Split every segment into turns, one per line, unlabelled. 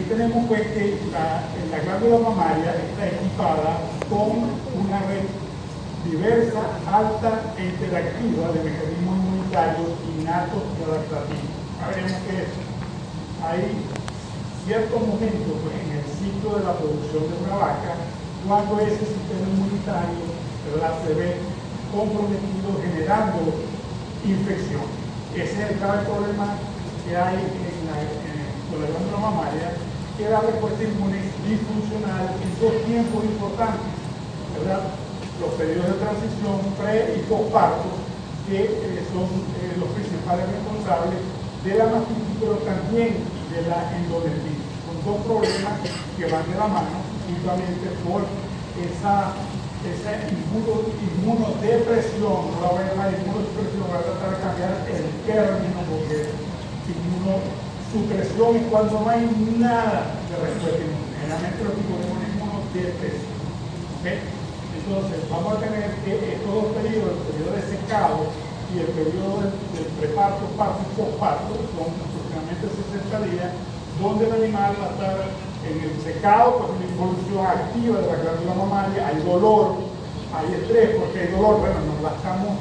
tenemos pues que la glándula mamaria está equipada con una red diversa, alta e interactiva de mecanismos inmunitarios innatos y adaptativos. Veremos que hay ciertos momentos pues, en el ciclo de la producción de una vaca cuando ese sistema inmunitario, ¿verdad?, se ve comprometido generando infección. Ese es el grave problema que hay con la glándula mamaria, que la respuesta inmune disfuncional en dos tiempos importantes, ¿verdad? Los periodos de transición pre y postparto, que son los principales responsables de la mastitis, pero también de la endometritis. Son dos problemas que van de la mano justamente por esa inmunodepresión, no la voy a llamar inmunodepresión, voy a tratar de cambiar el término porque inmunosupresión es cuando no hay nada de respuesta inmune. Generalmente lo que ponemos es inmunodepresión. ¿Okay? Entonces, vamos a tener que estos dos periodos, el periodo de secado y el periodo del preparto, parto y postparto, son aproximadamente 60 días, donde el animal va a estar en el secado, pues una involución activa de la glándula mamaria, hay dolor, hay estrés, porque hay dolor, bueno, nos la estamos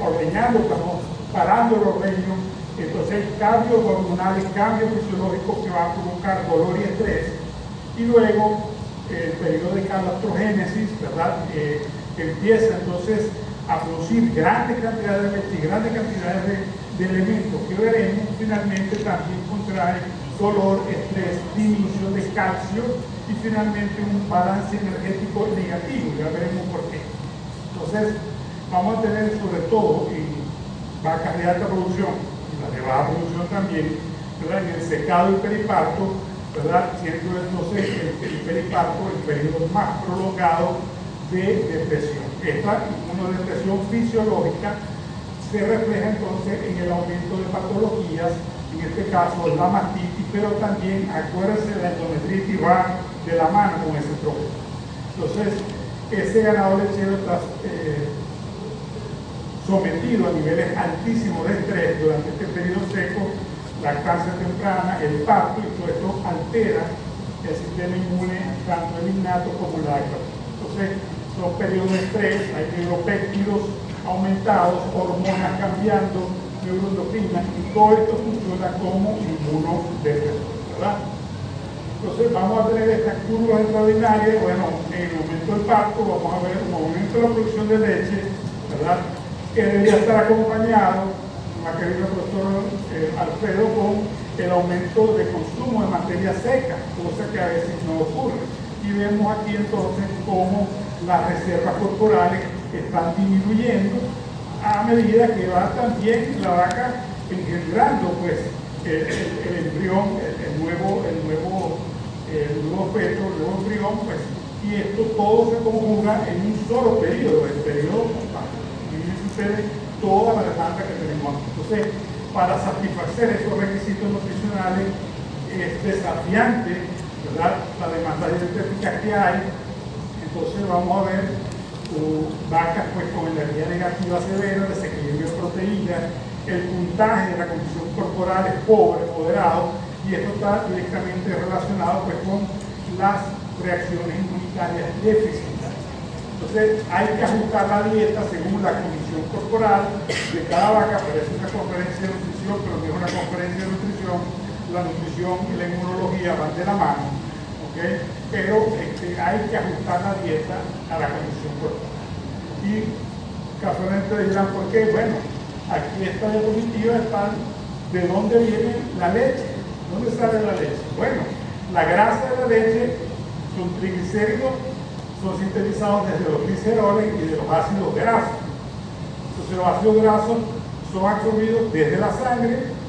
ordeñando, estamos parando el ordeño, entonces hay cambios hormonales, cambios fisiológicos que van a provocar dolor y estrés, y luego el periodo de calastrogénesis, ¿verdad?, que empieza entonces a producir grandes cantidades de leche y grandes cantidades de elementos que veremos, finalmente también contrae dolor, estrés, disminución de calcio y finalmente un balance energético negativo, ya veremos por qué. Entonces, vamos a tener sobre todo en vacas de alta producción y las de baja producción también, ¿verdad?, en el secado y periparto, ¿verdad?, siendo entonces el periparto el periodo más prolongado de depresión. Esta inmunodepresión fisiológica se refleja entonces en el aumento de patologías, en este caso la mastitis, pero también, acuérdense, la endometritis va de la mano con ese problema. Entonces, ese ganado lechero está sometido a niveles altísimos de estrés durante este periodo seco, lactancia temprana, el parto, y todo esto altera el sistema inmune, tanto el innato como el adaptativo. Entonces, son periodos de estrés, hay neuropéptidos aumentados, hormonas cambiando, neuroendocrinas, y todo esto funciona como inmunodepresor, ¿verdad? Entonces vamos a tener estas curvas extraordinarias. Bueno, en el momento del parto vamos a ver un aumento de la producción de leche, ¿verdad?, que debería estar acompañado, como ha querido el profesor Alfredo, con el aumento de consumo de materia seca, cosa que a veces no ocurre. Y vemos aquí entonces cómo las reservas corporales están disminuyendo a medida que va también la vaca engendrando pues el embrión, el nuevo feto, el nuevo embrión, pues, y esto todo se conjuga en un solo periodo, el periodo postparto. Y sucede toda la demanda que tenemos aquí. Entonces, para satisfacer esos requisitos nutricionales es desafiante, ¿verdad?, la demanda dietética que hay. Entonces vamos a ver vacas pues con energía negativa severa, desequilibrio de proteínas, el puntaje de la condición corporal es pobre, moderado, y esto está directamente relacionado pues con las reacciones inmunitarias deficitarias. Entonces hay que ajustar la dieta según la condición corporal de cada vaca. Parece una conferencia de nutrición, pero no es una conferencia de nutrición. La nutrición y la inmunología van de la mano, ¿okay? Pero hay que ajustar la dieta a la condición corporal. Y casualmente dirán, ¿por qué? Bueno, aquí esta diapositiva está de dónde viene la leche. ¿Dónde sale la leche? Bueno, la grasa de la leche son triglicéridos, son sintetizados desde los gliceroles y de los ácidos grasos. Entonces los ácidos grasos son absorbidos desde la sangre,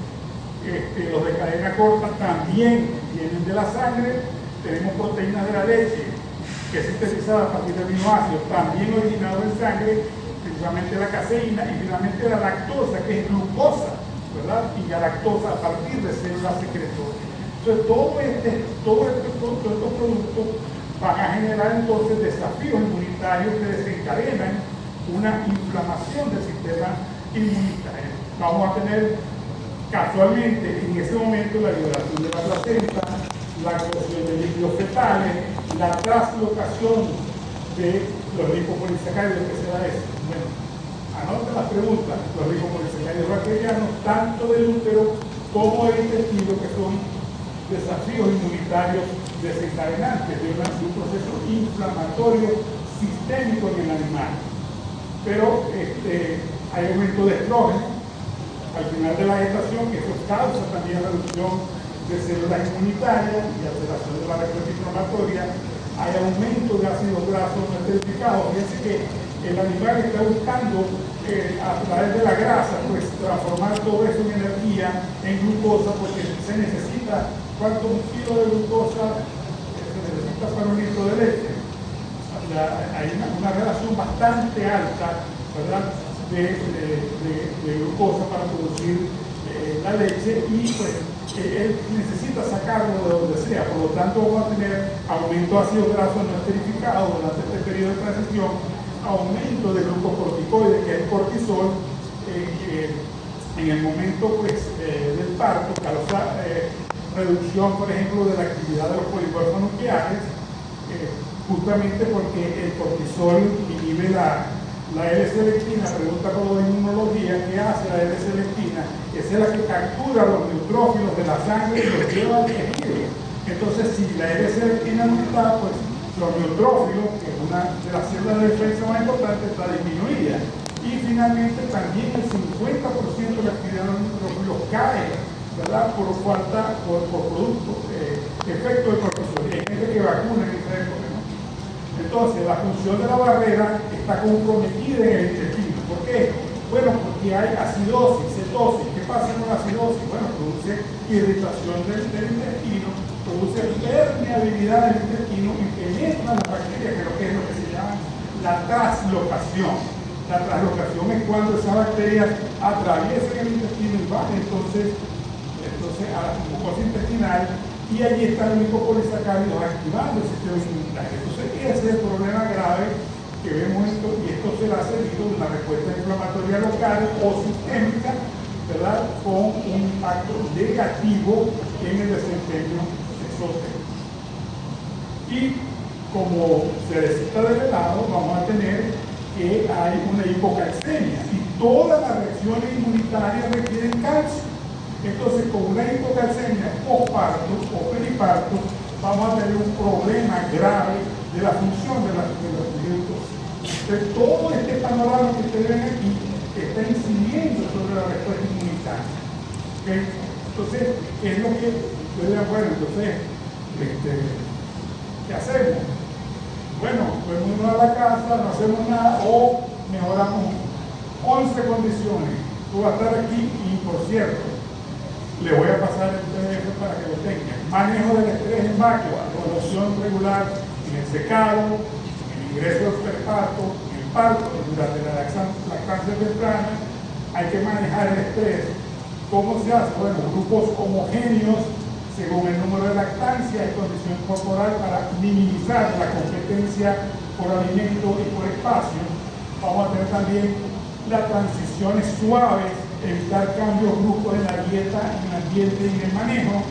los de cadena corta también vienen de la sangre. Tenemos proteínas de la leche, que es sintetizada a partir de aminoácidos, también originado en sangre, principalmente la caseína, y finalmente la lactosa, que es glucosa, ¿verdad?, y la lactosa a partir de células secretoras. Entonces, todos estos productos van a generar entonces desafíos inmunitarios que desencadenan una inflamación del sistema inmunitario. Vamos a tener casualmente en ese momento la liberación de la placenta, la absorción de líquidos fetales, la translocación de los lipopolisacáridos que se da eso. Bueno, anoten las preguntas. Los lipopolisacáridos bacterianos, tanto del útero como del intestino, que son desafíos inmunitarios desencadenantes de un proceso inflamatorio sistémico en el animal. Pero hay aumento de estrógeno al final de la gestación, que eso causa también reducción de células inmunitarias y alteración de la respuesta inflamatoria. Hay aumento de ácidos grasos no esterificados. Fíjense que el animal está buscando a través de la grasa pues transformar todo eso en energía, en glucosa, porque se necesita, ¿cuánto? Un kilo de glucosa se necesita para un litro de leche. O sea, hay una relación bastante alta, ¿verdad?, de glucosa para producir la leche, y pues él necesita sacarlo de donde sea. Por lo tanto, vamos a tener aumento de ácidos grasos no esterificados durante este periodo de transición, aumento de glucocorticoides, que es el cortisol, en el momento pues, del parto, causa reducción, por ejemplo, de la actividad de los policuerpos nucleares, justamente porque el cortisol inhibe la L-selectina. Pregunta por la inmunología, ¿qué hace la L-selectina? Esa es la que captura los neutrófilos de la sangre y los lleva al tejido. Entonces, si la L-selectina no está, pues los neutrófilos, que es una de las células de defensa más importantes, está disminuida. Y finalmente también el 50% de la actividad de los neutrófilos cae, ¿verdad?, por producto, efecto del cortisol. Hay gente que vacuna en esa época, ¿no? Entonces, la función de la barrera está comprometida en el intestino. ¿Por qué? Bueno, porque hay acidosis, cetosis. ¿Qué pasa con la acidosis? Bueno, produce irritación del intestino, produce permeabilidad del intestino y penetra las bacterias, que es lo que se llama la translocación. La translocación es cuando esa bacteria atraviesa el intestino y va entonces a la mucosa intestinal, y allí están los lipopolisacáridos activando el sistema inmunitario. Entonces, ese es el problema grave que vemos esto, y esto será seguido de una respuesta inflamatoria local o sistémica, ¿verdad?, con un impacto negativo en el desempeño exógeno. Y como se necesita del helado, vamos a tener que hay una hipocalcemia, y todas las reacciones inmunitarias requieren calcio. Entonces, con una hipocalcemia postparto o periparto, vamos a tener un problema grave de la función de los glucósidos. Entonces, todo este panorama que ustedes ven aquí está incidiendo sobre la respuesta inmunitaria. ¿Okay? Entonces, ¿qué es lo que ustedes dirán? Bueno, entonces, ¿qué hacemos? Bueno, podemos irnos a la casa, no hacemos nada, o mejoramos 11 condiciones. Tú vas a estar aquí y, por cierto, le voy a pasar el PDF para que lo tengan. Manejo del estrés en vacua, evaluación regular en el secado, en el ingreso del preparto, en el parto, durante la lactancia temprana. Hay que manejar el estrés. ¿Cómo se hace? Bueno, grupos homogéneos según el número de lactancia y condición corporal para minimizar la competencia por alimento y por espacio. Vamos a tener también las transiciones suaves, evitar cambios bruscos en la dieta, en el ambiente y en el manejo,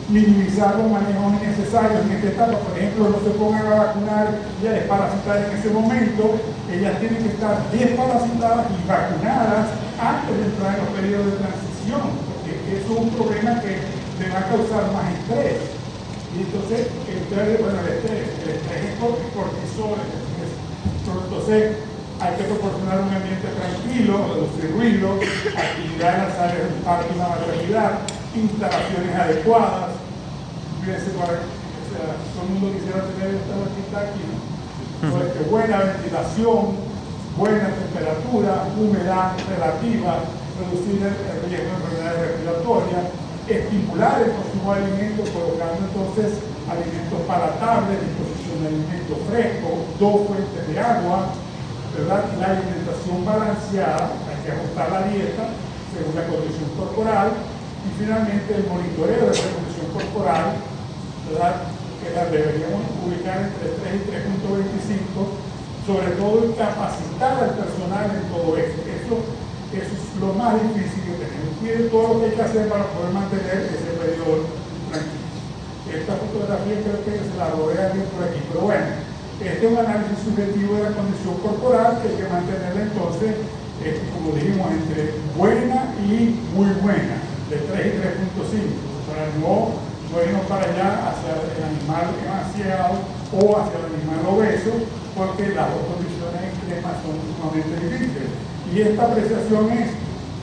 minimizar los manejos innecesarios en esta etapa. Por ejemplo, no se pongan a vacunar y a desparasitar en ese momento. Ellas tienen que estar desparasitadas y vacunadas antes de entrar en los periodos de transición, porque eso es un problema que le va a causar más estrés. Y entonces, el estrés es cortisol. Entonces, hay que proporcionar un ambiente tranquilo, reducir ruido, actividad en las áreas del parto y la maternidad, instalaciones adecuadas. Fíjense, todo el mundo quisiera tener esta ratita aquí, ¿no? Entonces, buena ventilación, buena temperatura, humedad relativa, reducir el riesgo de enfermedades respiratorias, estimular el consumo de alimentos, colocando entonces alimentos palatables, disposición de alimentos frescos, 2 fuentes de agua, ¿verdad? La alimentación balanceada, hay que ajustar la dieta según la condición corporal, y finalmente el monitoreo de la condición corporal, ¿verdad?, que la deberíamos ubicar entre 3 y 3.25, sobre todo capacitar al personal en todo esto. Eso es lo más difícil que tenemos. Miren todo lo que hay que hacer para poder mantener ese periodo tranquilo. que creo que se la robé a alguien por aquí, pero bueno, este es un análisis subjetivo de la condición corporal que hay que mantenerla entonces, como dijimos, entre buena y muy buena, de 3 y 3.5, para no irnos para allá hacia el animal emaciado o hacia el animal obeso, porque las dos condiciones extremas son sumamente difíciles. Y esta apreciación es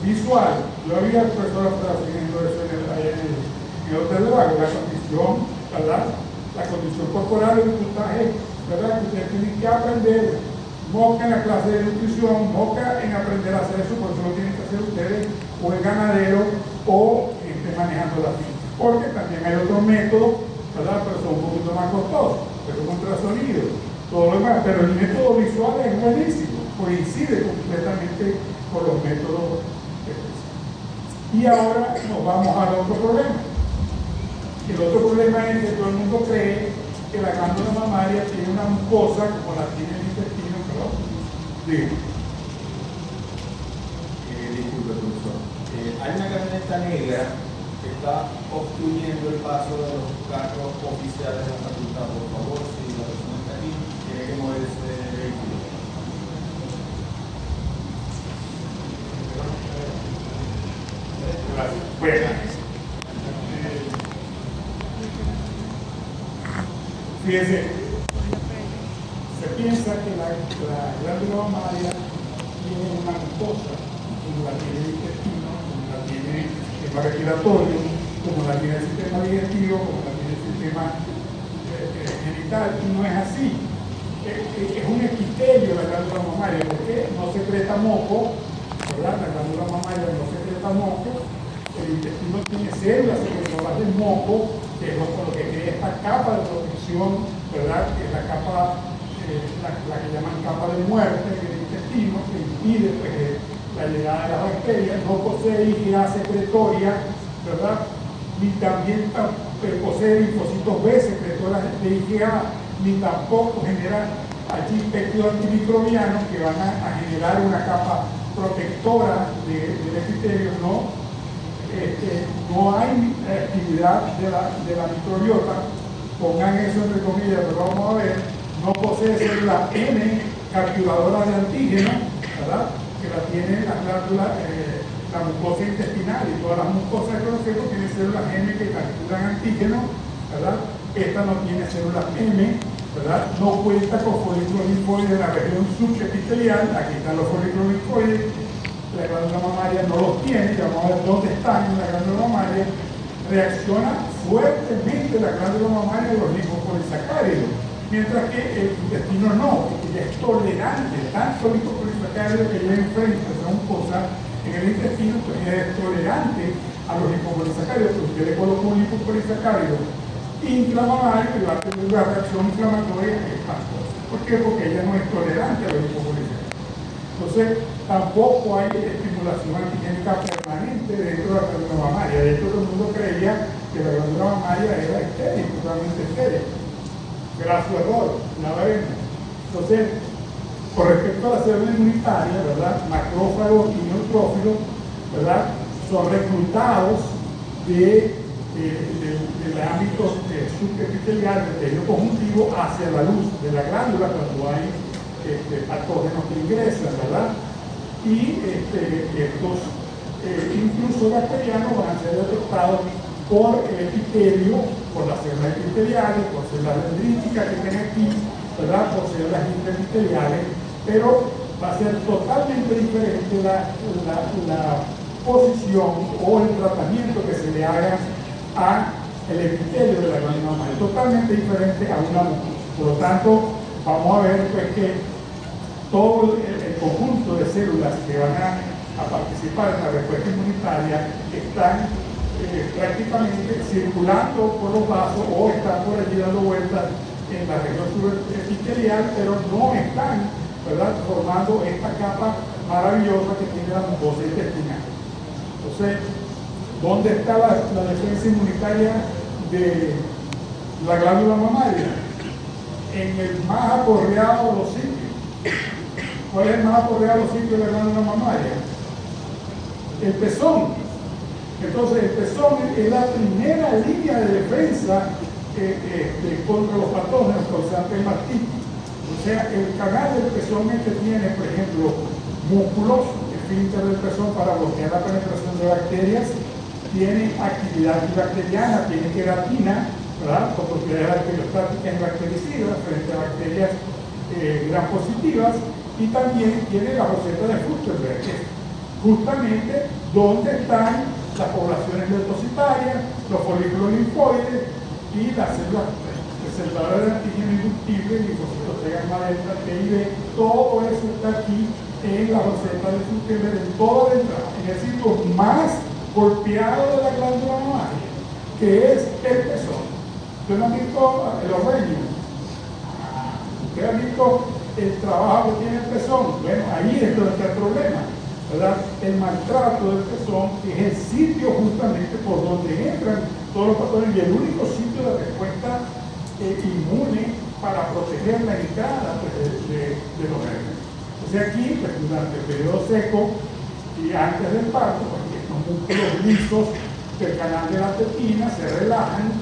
visual. Yo había el profesor haciendo eso en el hotel de Vago, la condición, ¿verdad? La condición corporal y el puntaje, ¿verdad? Que ustedes tienen que aprender. Moca en la clase de nutrición, moca en aprender a hacer eso, por eso lo tienen que hacer ustedes, o el ganadero, o manejando la finca. Porque también hay otros métodos, ¿verdad? Pero son un poquito más costosos, pero con ultrasonido, todo lo demás. Pero el método visual es buenísimo, coincide completamente con los métodos. Y ahora nos vamos al otro problema. El otro problema es que todo el mundo cree que la glándula mamaria tiene una mucosa como la tiene el intestino, ¿verdad? Digo.
Disculpe, profesor. Hay una camioneta negra que está obstruyendo el paso de los carros oficiales de la facultad. Por favor, si la persona está aquí, tiene que mover ese vehículo.
Gracias. Bueno. Fíjense, se piensa que la glándula mamaria tiene una mucosa, como la tiene el intestino, como la tiene el sistema respiratorio, como la tiene el sistema digestivo, como la tiene el sistema genital, y no es así. Es un epitelio la glándula mamaria, porque no secreta moco, ¿verdad? La glándula mamaria no secreta moco, el intestino tiene células secretoras del moco, que es lo que crea esta capa de protección, ¿verdad? Que es la capa, la que llaman capa de muerte del intestino, que impide pues, la llegada de las bacterias, no posee IgA secretoria, ¿verdad? Ni también posee linfocitos B secretoras de IgA, ni tampoco genera allí péptidos antimicrobianos que van a generar una capa protectora del epitelio, ¿no? No hay actividad de la microbiota, pongan eso entre comillas, pero vamos a ver, no posee células M capturadoras de antígenos, ¿verdad? Que la tiene la glándula, la mucosa intestinal, y todas las mucosas que conocemos tienen células M que capturan antígenos, ¿verdad? Esta no tiene células M, ¿verdad? No cuenta con folículos linfoides en la región subepitelial, aquí están los folículos linfoides. La glándula mamaria no los tiene, y vamos a ver dónde están en la glándula mamaria. Reacciona fuertemente la glándula mamaria a los lipopolisacáridos, mientras que el intestino no, que ya es tolerante, tanto lipopolisacáridos que ya enfrenta esa mucosa en el intestino, pues ya es tolerante a los lipopolisacáridos, pero usted le coloca un lipopolisacárido inflamatorio y va a tener una reacción inflamatoria espantosa. ¿Por qué? Porque ella no es tolerante a los lipopolisacáridos. Entonces, tampoco hay estimulación antigénica permanente dentro de la glándula mamaria. De hecho, todo el mundo creía que la glándula mamaria era estéril, totalmente estéril. Gracias error, la vemos. Entonces, con respecto a la célula inmunitaria, ¿verdad? Macrófagos y neutrófilos, ¿verdad? Son reclutados del ámbito subepitelial del tejido conjuntivo hacia la luz de la glándula cuando hay patógenos que ingresan, ¿verdad? Y estos incluso bacterianos van a ser detectados por el epitelio, por las células epiteliales, por células dendríticas que estén aquí, ¿verdad? Por células intraepiteliales, pero va a ser totalmente diferente la posición o el tratamiento que se le haga al epitelio de la glándula mamaria, totalmente diferente a una mucosa. Por lo tanto, vamos a ver pues que todo el conjunto de células que van a participar en la respuesta inmunitaria están prácticamente circulando por los vasos o están por allí dando vueltas en la región subepitelial, pero no están, ¿verdad?, formando esta capa maravillosa que tiene la mucosa intestinal. Entonces, ¿dónde está la defensa inmunitaria de la glándula mamaria? En el más aporreado de los sitios. ¿Cuál es el más aporreado de los sitios de la glándula mamaria? El pezón. Entonces, el pezón es la primera línea de defensa contra los patógenos causantes de mastitis. O sea, el canal del pezón que tiene, por ejemplo, músculos, esfínter del pezón para bloquear la penetración de bacterias, tiene actividad antibacteriana, tiene queratina, ¿verdad?, con propiedades bacteriostáticas y bactericidas frente a bacterias gram positivas, y también tiene la roseta de Furstenberg, que es justamente donde están las poblaciones leucocitarias, los folículos linfoides y las células presentadoras de antígeno inductible, linfocitos T gamma delta, T y B. Todo eso está aquí en la roseta de Furstenberg, en toda la entrada, en el sitio más golpeado de la glándula mamaria, que es el pezón. ¿Ustedes han visto los reños? ¿Ustedes han visto el trabajo que tiene el pezón? Bueno, ahí es donde está el problema, ¿verdad? El maltrato del pezón, que es el sitio justamente por donde entran todos los patógenos y el único sitio de respuesta inmune para proteger la entrada, pues, de los gérmenes. O sea, aquí, pues, durante el periodo seco y antes del parto, pues, estos músculos lisos del canal de la tetina se relajan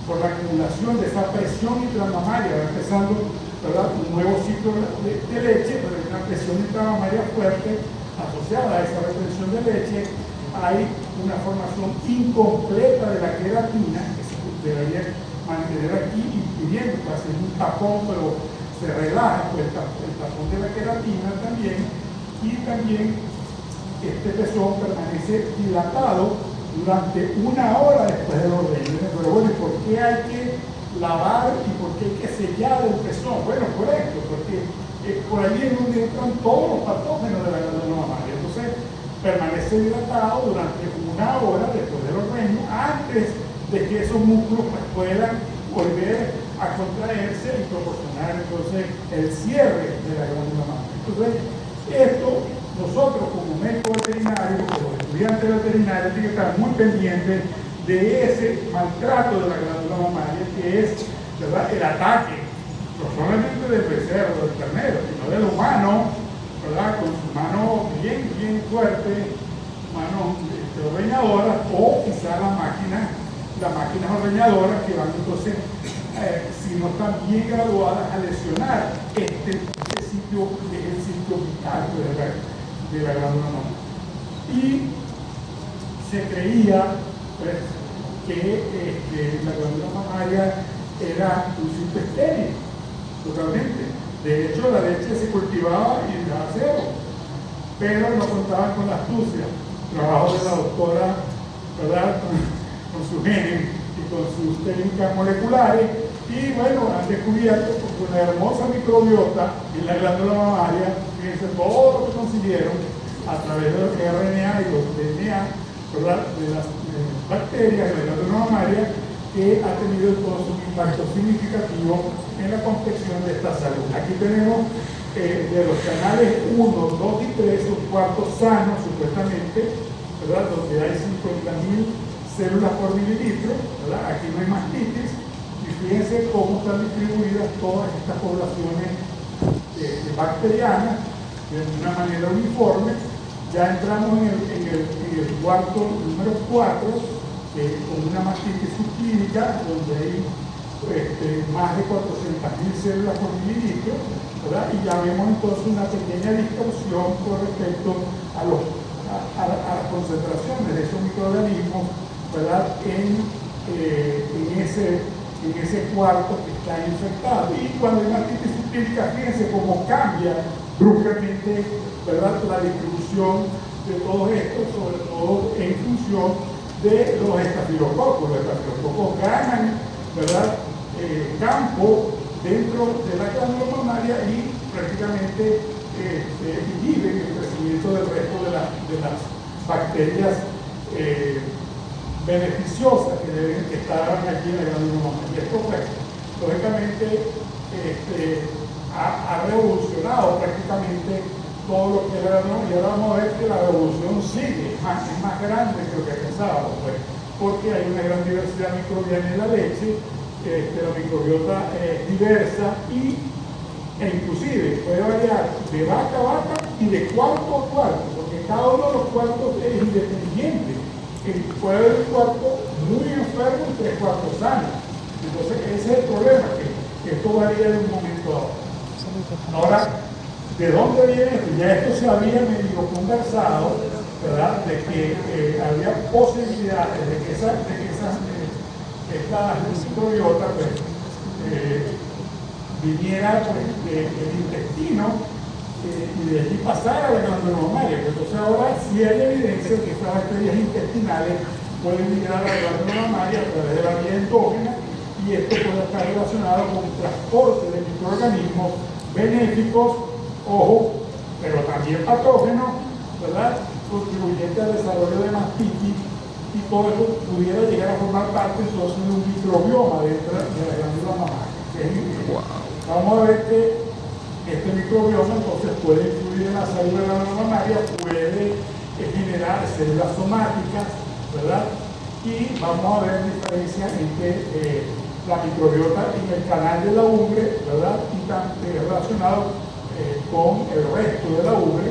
por la acumulación de esa presión intramamaria, va empezando, ¿verdad?, un nuevo ciclo de leche, pero hay una presión intramamaria fuerte asociada a esa retención de leche. Hay una formación incompleta de la queratina que se debería mantener aquí, impidiendo que hace un tapón, pero se relaja, pues, el tapón de la queratina también, y también este pezón permanece dilatado durante 1 hora después del ordeño. Pero bueno, ¿y por qué hay que lavar y por qué hay que sellar el pezón? Bueno, por esto, porque por ahí es donde entran todos los patógenos de la glándula mamaria. Entonces, permanece dilatado durante 1 hora después del ordeño, antes de que esos músculos, pues, puedan volver a contraerse y proporcionar entonces el cierre de la glándula mamaria. Entonces, esto nosotros como médicos veterinarios, como estudiantes veterinarios, tienen que estar muy pendientes de ese maltrato de la glándula mamaria, que es, ¿verdad?, el ataque, no solamente del becerro, del ternero, sino del humano, ¿verdad?, con su mano bien fuerte, manos ordeñadoras, o quizá las máquinas ordeñadoras que van entonces, si no están bien graduadas, a lesionar este sitio, que es el sitio vital de la glándula mamaria. Y se creía, pues, que la glándula mamaria era un sitio estéril, totalmente. De hecho, la leche se cultivaba y daba cero, pero no contaban con la astucia, trabajo de la doctora, ¿verdad?, con su genes y con sus técnicas moleculares, y bueno, han descubierto una hermosa microbiota en la glándula mamaria. Fíjense todo lo que consiguieron a través de los RNA y los DNA, ¿verdad?, de las bacterias de la glándula mamaria, que ha tenido entonces un impacto significativo en la confección de esta salud. Aquí tenemos de los canales 1, 2 y 3, un cuarto sano, supuestamente, ¿verdad?, donde hay 50.000 células por mililitro, ¿verdad? Aquí no hay mastitis, y fíjense cómo están distribuidas todas estas poblaciones bacterianas de una manera uniforme. Ya entramos en el cuarto número 4, con una mastitis subclínica, donde hay más de 400.000 células por mililitro, ¿verdad? Y ya vemos entonces una pequeña distorsión con respecto a las concentraciones de esos microorganismos, ¿verdad?, en ese cuarto que está infectado. Y cuando hay mastitis subclínica, fíjense cómo cambia bruscamente, ¿verdad?, la distribución de todo esto, sobre todo en función de los estafilococos. Los estafilococos ganan, ¿verdad?, campo dentro de la glándula mamaria y prácticamente inhiben el crecimiento del resto de las bacterias beneficiosas que deben estar aquí en la glándula mamaria. Esto, pues, lógicamente, ha revolucionado prácticamente todo lo que era, ¿no? Y ahora vamos a ver que la revolución sigue, es más grande que lo que pensábamos, pues, porque hay una gran diversidad microbiana en la leche, la microbiota es diversa e inclusive puede variar de vaca a vaca y de cuarto a cuarto, porque cada uno de los cuartos es independiente. Puede haber un cuarto muy enfermo y 3 cuartos sanos. Entonces, ese es el problema, que esto varía de un momento a otro. Ahora, ¿de dónde viene esto? Ya esto se había medio conversado, ¿verdad? De que había posibilidades de que esta microbiota pues, viniera pues, del intestino y de allí pasara a la glándula mamaria. Entonces ahora sí hay evidencia de que estas bacterias intestinales pueden migrar a la glándula mamaria a través de la vía endógena, y esto puede estar relacionado con transporte de microorganismos benéficos, ojo, pero también patógenos, ¿verdad? Contribuyente al desarrollo de mastitis, y todo eso pudiera llegar a formar parte entonces de un microbioma dentro de la glándula mamaria. Vamos a ver que este microbioma entonces puede influir en la salud de la glándula mamaria, puede generar células somáticas, ¿verdad? Y vamos a ver diferencia entre la microbiota en el canal de la ubre, ¿verdad? Y relacionado con el resto de la ubre.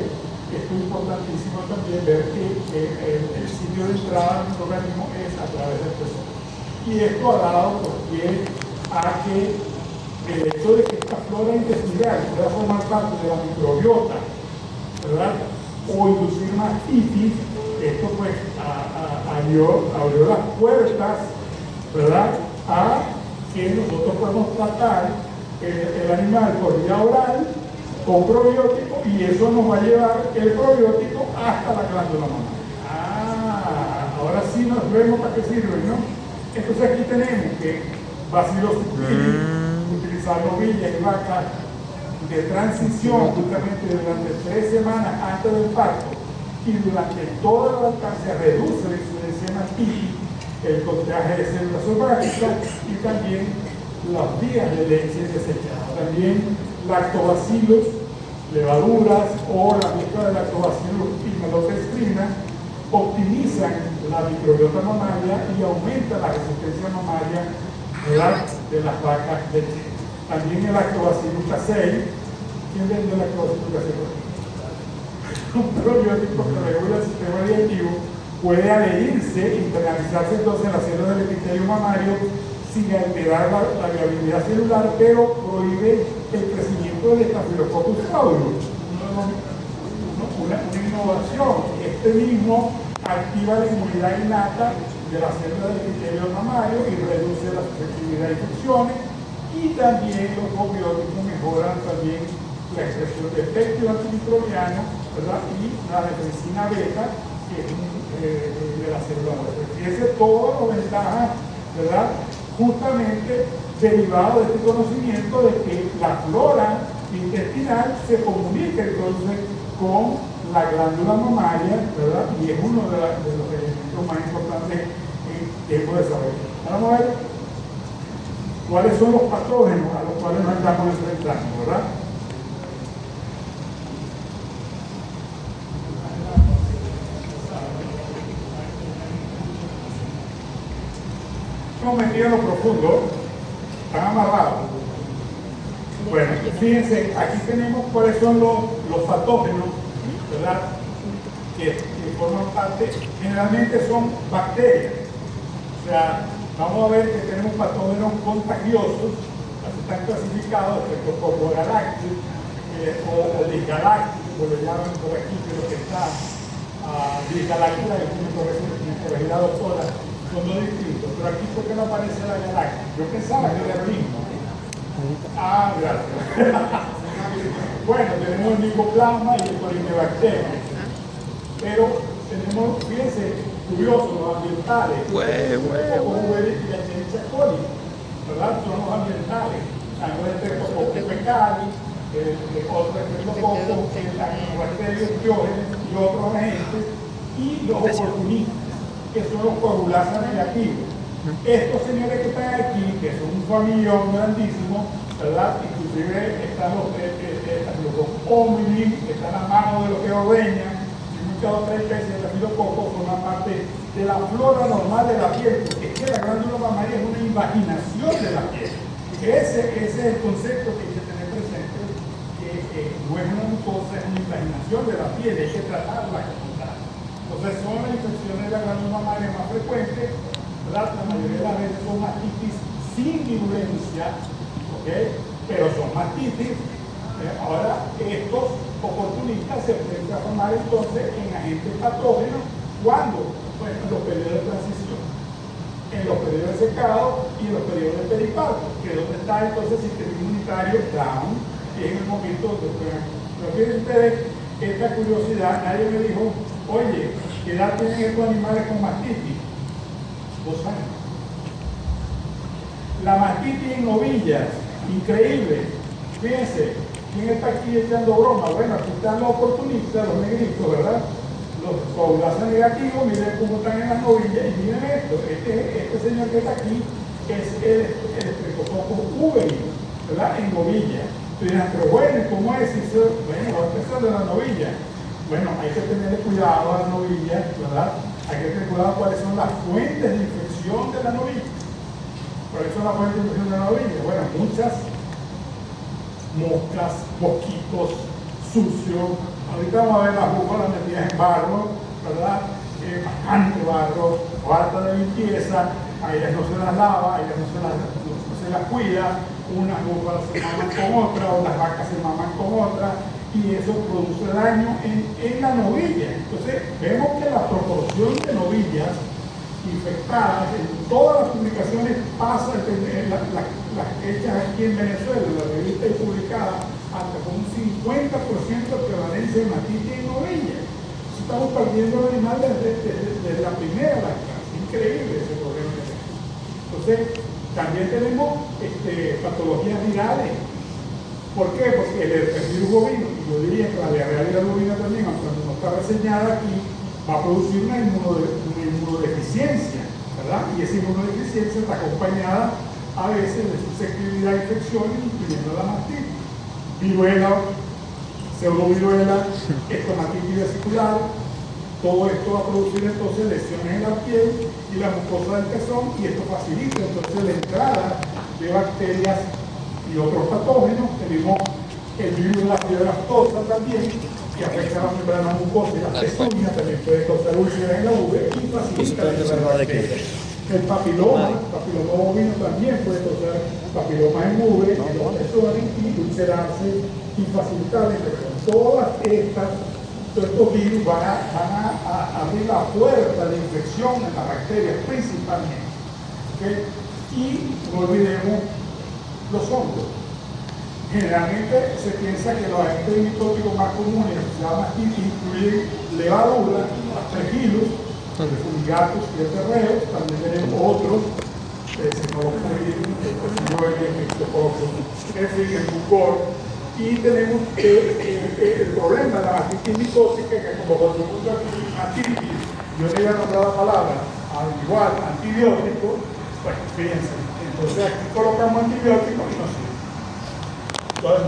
Esto es importantísimo también ver que el sitio de entrada del microorganismo es a través del pezón. Y esto ha dado por pie a que el hecho de que esta flora intestinal pueda formar parte de la microbiota, ¿verdad? O inducir mastitis, esto pues abrió las puertas, ¿verdad? A que nosotros podemos tratar el animal por vía oral con probiótico, y eso nos va a llevar el probiótico hasta la glándula mamaria. Ahora sí nos vemos para qué sirve, ¿no? Entonces aquí tenemos que Bacillus subtilis, utilizar novillas y vacas de transición justamente durante 3 semanas antes del parto, y durante toda la lactancia reduce la incidencia de mastitis, el contraje de células somáticas y también los días de leche desechada. También lactobacilos, levaduras o la mezcla de lactobacilos y maltodextrina optimizan la microbiota mamaria y aumentan la resistencia mamaria de las vacas lecheras. También el lactobacillus casei. ¿Quién vende el lactobacillus casei? Un probiótico que regula el sistema digestivo, puede adherirse, internalizarse entonces en las células del epitelio mamario sin alterar la viabilidad celular, pero prohíbe el crecimiento del Staphylococcus aureus. Una innovación. Este mismo activa la inmunidad innata de las células del epitelio mamario y reduce la susceptibilidad a infecciones, y también los probióticos mejoran también la expresión de efecto antimicrobiano, ¿verdad? Y la defensina beta, que es de la célula muerta. Fíjense todas las ventajas, ¿verdad? Justamente derivado de este conocimiento de que la flora intestinal se comunica entonces con la glándula mamaria, ¿verdad? Y es uno de los elementos más importantes en tiempo de desarrollo. Vamos a ver cuáles son los patógenos a los cuales nos estamos enfrentando, ¿verdad? Hemos metido en lo profundo, están amarrados. Bueno, fíjense, aquí tenemos cuáles son los patógenos, ¿verdad? Que forman parte, generalmente son bacterias. O sea, vamos a ver que tenemos patógenos contagiosos, así están clasificados, como galácticos o disgalácticos, como lo llaman por aquí, pero que está disgaláctica, es una la doctora, son dos distintos, pero aquí ¿por qué no aparece la galáctica? Yo pensaba que era el mismo. Gracias. Bueno, tenemos el micoplasma y el corinebacteria, pero tenemos, fíjense, curiosos, los ambientales, como y la Escherichia coli, ¿verdad? Son los ambientales, los Streptococcus fecali, otros Streptococcus, el bacterios Diógenes y otros agentes, y los oportunistas, que son los coagulasa negativos. Estos señores que están aquí, que son un familión grandísimo, ¿verdad? Inclusive están los hominins, que están a mano de los que ordeñan, y muchas otras especies de Staphylococcus forman parte de la flora normal de la piel, porque es que la glándula mamaria es una invaginación de la piel. Ese es el concepto que hay que tener presente, que no es una mucosa, es una invaginación de la piel, hay que tratarla como tal. Entonces son las infecciones de la glándula mamaria más frecuentes, ¿verdad? La mayoría de las veces son mastitis sin virulencia, ¿ok? Pero son mastitis. Ahora, estos oportunistas se pueden transformar entonces en agentes patógenos cuando, bueno, en los periodos de transición, en los periodos de secado y en los periodos de periparto, que es donde está entonces el sistema inmunitario down, y es en el momento donde pueden. Pero fíjense ustedes, esta curiosidad, nadie me dijo, oye, ¿qué edad tienen estos animales con mastitis? 2 años. La mastitis en novillas, increíble. Fíjense, ¿quién está aquí echando broma? Bueno, aquí están los oportunistas, los negritos, ¿verdad? Los coagulases negativos, miren cómo están en las novillas y miren esto. Este señor que está aquí es el Streptococcus uveri, ¿verdad? En novillas. Tú dirás, pero bueno, ¿cómo es eso? Bueno, va a empezar de la novilla. Bueno, hay que tener cuidado a las novillas, ¿verdad? Hay que tener cuidado cuáles son las fuentes de infección de la novilla. ¿Cuáles son las fuentes de infección de la novilla? Bueno, muchas moscas, mosquitos, sucio. Ahorita vamos a ver las búfalas metidas en barro, ¿verdad? Bastante barro, falta de limpieza, a ellas no se las lava, a ellas no se las cuida, unas búfalas se maman con otras, o las vacas se maman con otras, y eso produce daño en la novilla. Entonces, vemos que la proporción de novillas infectadas en todas las publicaciones pasa, las hechas aquí en Venezuela, la revista y publicada, hasta con un 50% de prevalencia de mastitis en novilla. Estamos perdiendo el animal desde la primera lactancia. Increíble ese problema. Entonces, también tenemos patologías virales. ¿Por qué? Porque el herpesvirus bovino, y yo diría que la diarrea bovina también, aunque no está reseñada aquí, va a producir una inmunodeficiencia, ¿verdad? Y esa inmunodeficiencia está acompañada a veces de susceptibilidad a infecciones, incluyendo la mastitis. Viruela, pseudoviruela, estomatitis vesicular, todo esto va a producir entonces lesiones en la piel y la mucosa del pezón, y esto facilita entonces la entrada de bacterias y otros patógenos. Tenemos el virus de la fiebre aftosa también, que afecta a la membrana mucosa y la pezuña, también puede causar úlceras en la uve y facilita la entrada de bacterias. El papiloma bovino también puede causar papiloma en uve, en los pezones, y ulcerarse y facilitar la infección. Todos estos virus van a abrir la puerta de infección en las bacterias principalmente. ¿Okay? Y no olvidemos los hongos. Generalmente se piensa que los agentes mitóticos más comunes, que se llaman incluyen levadura, aspergillus, fumigatus y terreos. También tenemos otros, el bucor. Y tenemos el problema de la mastitis micótica, que como cuando uno mastitis, yo le iba a nombrar la palabra, al igual antibiótico, pues fíjense, entonces aquí colocamos antibióticos y no sirve. Entonces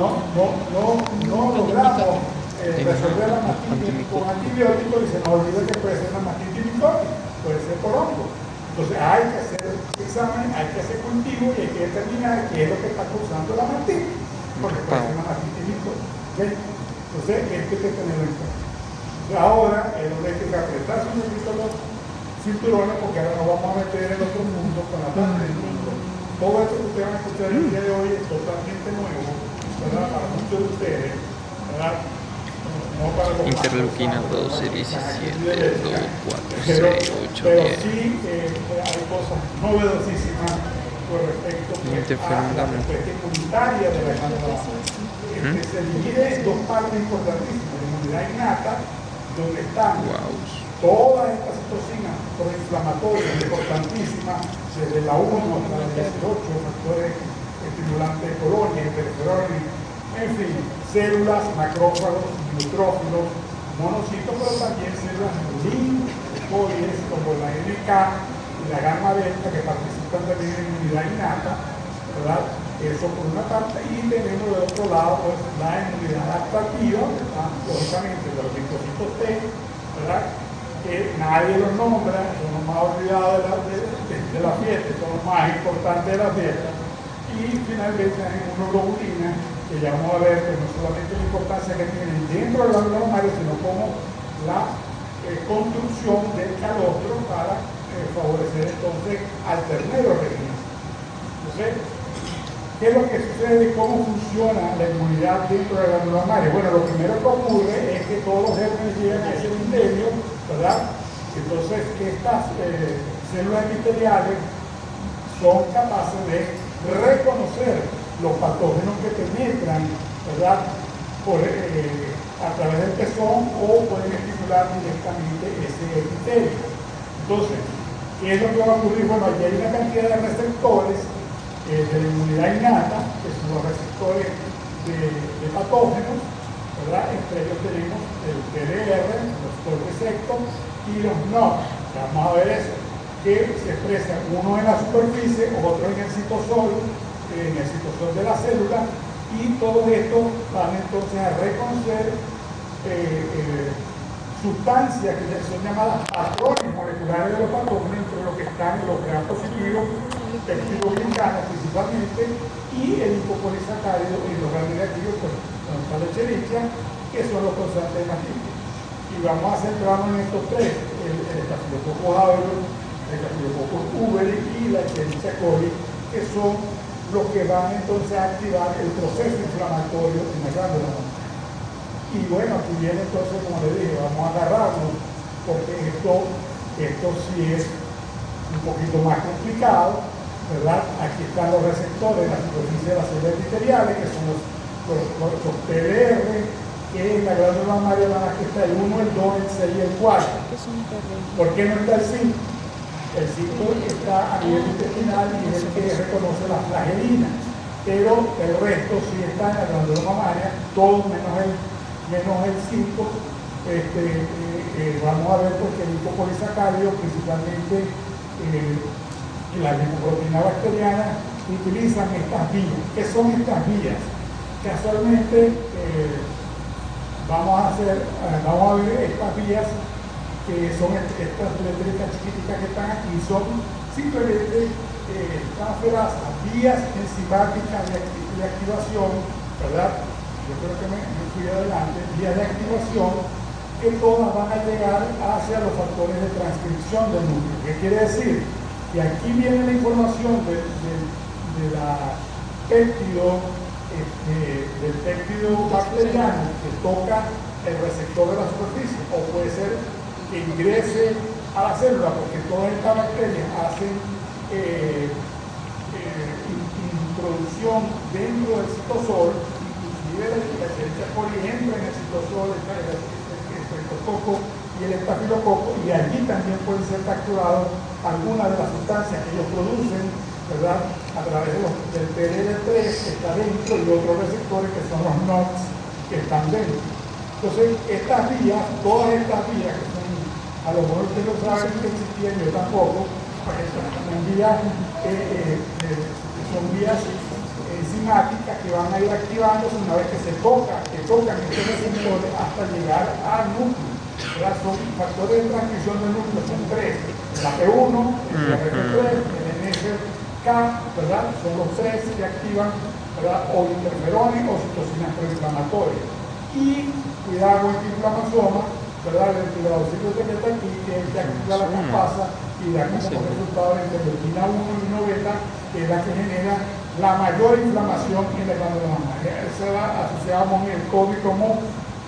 no logramos resolver la mastitis con antibióticos y se nos olvida que puede ser una mastitis micótica, puede ser por hongo. Entonces hay que hacer exámenes, hay que hacer cultivo y hay que determinar qué es lo que está causando la mastitis, porque puede ser una mastitis micótica. ¿Okay? Entonces esto hay que tenerlo en cuenta. Ahora es donde hay que apretarse un poquito los cinturones, porque ahora nos vamos a meter en otro mundo con la parte del mundo. Todo esto que ustedes van a escuchar el día de hoy es totalmente nuevo, ¿verdad? Para muchos de ustedes, ¿verdad? No para los
Interleuquina 12, 17, 2, 4, 6, 8,
pero
10.
sí hay cosas novedosísimas con respecto a la respuesta inmunitaria de la glándula. Se divide en dos partes importantísimas: la inmunidad innata, donde están todas estas citocinas proinflamatorias importantísimas, desde la 1 hasta la 18, factores estimulantes de colonia, interferones, en fin, células, macrófagos, neutrófilos, monocitos, pero también células linfoides como la NK y la gamma delta, que participan también en inmunidad innata, ¿verdad? Eso por una parte, y tenemos de otro lado pues la inmunidad adaptativa, que están lógicamente los linfocitos T, ¿verdad? Que nadie los nombra, son los más olvidados de la fiesta, son los más importantes de la fiesta. Y finalmente hay inmunoglobulinas, que ya vamos a ver que no solamente la importancia que tienen dentro de la glándula mamaria, sino como la construcción del calostro para favorecer entonces al ternero religioso. Entonces, ¿qué es lo que sucede? ¿Cómo funciona la inmunidad dentro de la glándulas mamarias? Bueno, lo primero que ocurre es que todos los gérmenes llegan a ese endotelio, ¿verdad? Entonces, estas células epiteliales son capaces de reconocer los patógenos que penetran, ¿verdad? A través del pezón o pueden estimular directamente ese epitelio. Entonces, ¿qué es lo que va a ocurrir? Bueno, aquí hay una cantidad de receptores de la inmunidad innata, que son los receptores de patógenos, ¿verdad? Entre ellos tenemos el PDR, los receptor y los NOX. Vamos a ver eso, que se expresan uno en la superficie, otro en el citosol de la célula, y todos estos van entonces a reconocer sustancias que son llamadas patrones moleculares de los patógenos, entre los que están los gram positivos, peptidoglicanos principalmente, y el lipopolisacárido y los gram negativos, pues, donde está la Escherichia, que son los causantes de mastitis. Y vamos a centrarnos en estos tres, el Staphylococcus aureus, el Staphylococcus uberi y la Escherichia coli, que son los que van entonces a activar el proceso inflamatorio en la glándula mamaria. Y bueno, aquí viene entonces, como les dije, vamos a agarrarnos, porque esto sí es un poquito más complicado, ¿verdad? Aquí están los receptores en la superficie de las células epiteliales, que son los PDR, que en la glándula mamaria van a que está el 1, el 2, el 6 y el 4. ¿Por qué no está el 5? El 5 está a nivel intestinal y es el que reconoce la flagelina, pero el resto sí está en la glándula mamaria, todo menos el 5. Vamos a ver porque el lipopolisacárido, principalmente la lipoproteína bacteriana, utilizan estas vías. ¿Qué son estas vías? Casualmente vamos a ver estas vías que son estas letritas chiquititas que están aquí, son simplemente transferasas, vías enzimáticas de activación, ¿verdad? Yo creo que me fui adelante, vías de activación que todas van a llegar hacia los factores de transcripción del núcleo. ¿Qué quiere decir? Que aquí viene la información del péptido bacteriano que toca el receptor de la superficie, o puede ser que ingrese a la célula, porque todas estas bacterias hacen introducción dentro del citosol, inclusive la Escherichia coli entra en el citosol, el estreptococo y el estafilococo, y allí también pueden ser capturados algunas de las sustancias que ellos producen, ¿verdad? A través del PDL3 que está dentro y otros receptores que son los NOX que están dentro. Entonces, estas vías, todas estas vías que son, a lo mejor ustedes no saben que existían, yo tampoco, pues son vías enzimáticas que van a ir activándose una vez que tocan estos receptores hasta llegar al núcleo. ¿Verdad? Son factores de transmisión del núcleo, son tres: el AP1, el AP3, el NSK, ¿verdad? Son los tres que activan, ¿verdad? O interferones o citocinas proinflamatorias. Y cuidado con el inflamasoma, ¿verdad? El ventiladorcito que está aquí, que es el que activa la caspasa y da como resultado la interleuquina 1 y 1 beta, que es la que genera la mayor inflamación en la glándula mamaria. Esa la asociamos en el COVID como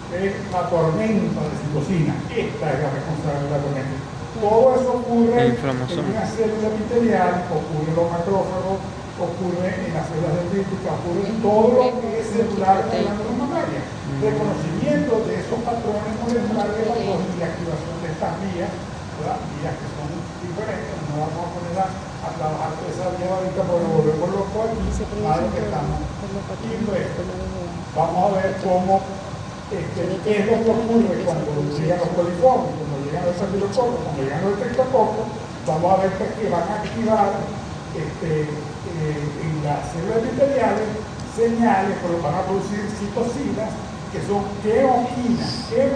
la tormenta de citocina. Esta es la responsable de la tormenta. Todo eso ocurre en una célula epitelial, ocurre en los macrófagos, ocurre en las células dendríticas, ocurre en todo lo que es celular de la glándula mamaria. Reconocimiento de esos patrones moleculares de patógenos y activación de estas vías, ¿verdad? Vías que son diferentes, no vamos a poner a trabajar toda esa vía ahorita porque lo volvemos loco aquí, a lo que estamos viendo esto. Vamos a ver cómo qué es lo que ocurre cuando llegan los coliformes, cuando llegan los estafilococos, cuando llegan los triptococos. Vamos a ver que van a activar en las células epiteliales señales, pero van a producir citocinas que son quemoquinas, quiere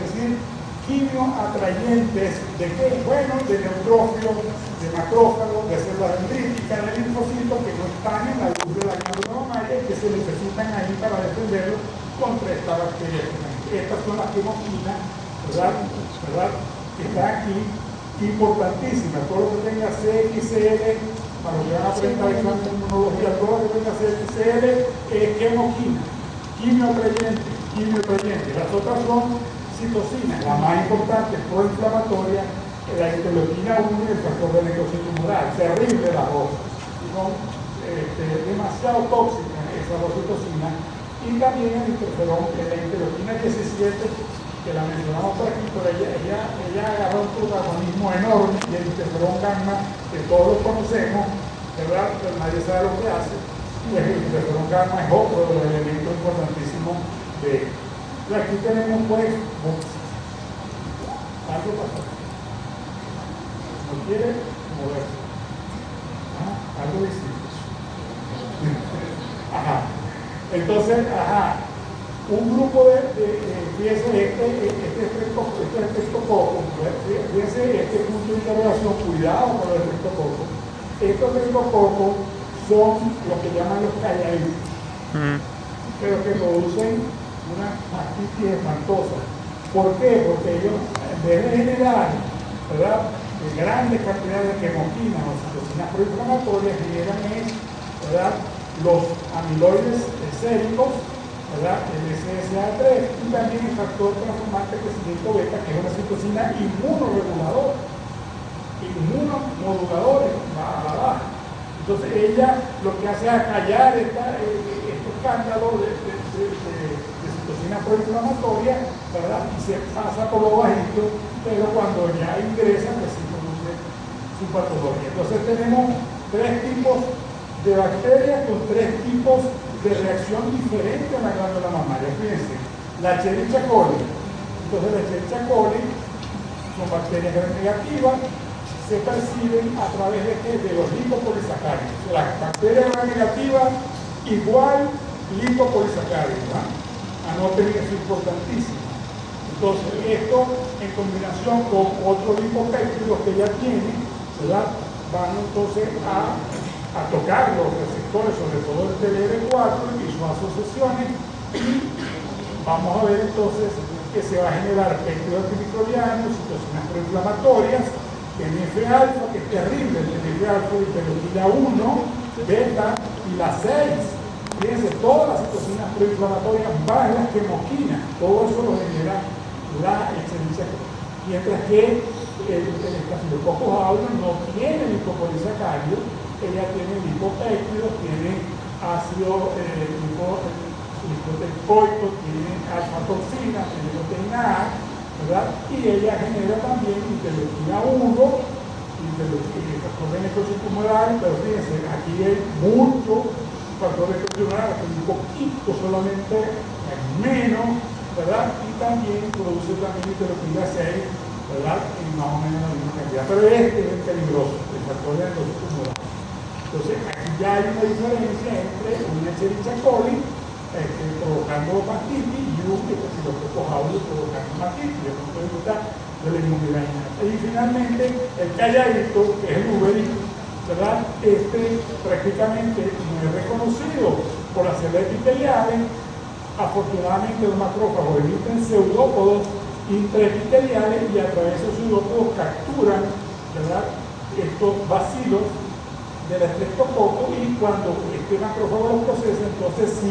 decir quimioatrayentes de qué? Bueno, de neutrófilos, de macrófagos, de células dendríticas, de linfocitos que no están en la luz de la glándula mamaria y que se necesitan ahí para defenderlos contra esta bacteria. Estas son las quemoquinas, ¿verdad? Que están aquí, importantísimas. Todo lo que tenga CXCL para lo que van a presentar examen de inmunología, todo lo que venga a ser CL es quimoquina, quimiotrayente. Las otras son citocinas, la más importante, proinflamatoria, la interleuquina 1 y el factor de necrosis tumoral. Terrible las dos. Son demasiado tóxicas esas dos citocinas. Y también el interferón, la interleuquina 17, que la mencionamos por aquí, pero ella agarró un protagonismo enorme, y el interferón gamma, que todos lo conocemos, ¿verdad? Pero nadie sabe lo que hace. Y el interferón gamma es otro de los elementos importantísimos de. Y aquí tenemos pues algo pasó. No quiere moverse. Algo distinto. Ajá. Entonces, un grupo fíjense este estreptococo, fíjense este punto de interrogación, cuidado con el estreptococo. Estos estreptococos son lo que llaman los callaitos, pero que producen una mastitis espantosa. ¿Por qué? Porque ellos, en vez de generar, ¿verdad?, de grandes cantidades de quimoquinas o citocinas proinflamatorias, generan, ¿verdad?, los amiloides séricos, ¿verdad?, el SSA3, y también el factor transformante de crecimiento beta, que es una citocina inmunomoduladora a la baja. Entonces ella lo que hace es acallar este escándalo de citocina proinflamatoria, ¿verdad?, y se pasa por lo bajito, pero cuando ya ingresa, pues sí produce su patología. Entonces tenemos tres tipos de bacterias con tres tipos de reacción diferente a la glándula mamaria. Fíjense, la Escherichia coli. Entonces la Escherichia coli son bacterias gram negativas, se perciben a través de los lipopolisacáridos. La bacteria gram negativa igual lipopolisacáridos. Anoten, eso es importantísimo. Entonces esto en combinación con otros lipopéptidos que ya tienen, ¿verdad?, van entonces a tocar los receptores, sobre todo el TLR4 y sus asociaciones, y vamos a ver entonces que se va a generar péptido antimicrobiano, citocinas proinflamatorias, TNF-alfa, que es terrible, el TNF-alfa, interleuquina 1, beta y la 6. Fíjense, todas las citocinas proinflamatorias más las quimoquinas, todo eso lo genera la Escherichia coli. Mientras que el Staphylococcus aureus no tiene lipopolisacáridos, ella tiene lipopéptidos, tiene ácido lipotecoico, tiene alfa-toxina, tiene proteína A, ¿verdad? Y ella genera también interleuquina 1, factor de necrosis tumoral, pero fíjense, aquí hay mucho factor de necrosis tumoral, un poquito solamente, menos, ¿verdad? Y también produce también interleuquina 6, ¿verdad? En más o menos la misma cantidad. Pero este es el peligroso, el factor de necrosis tumoral. Entonces, aquí ya hay una diferencia entre una Escherichia coli provocando mastitis y un Staphylococcus aureus provocando mastitis, desde el punto de vista de la inmunidad innata. Y finalmente, el calladito, que es el uberito, ¿verdad? Prácticamente no es reconocido por las células epiteliales. Afortunadamente, los macrófagos emiten pseudópodos intraepiteliales y a través de esos pseudópodos capturan, ¿verdad?, estos bacilos del estreptococo, y cuando este macrófago lo procesa, entonces sí,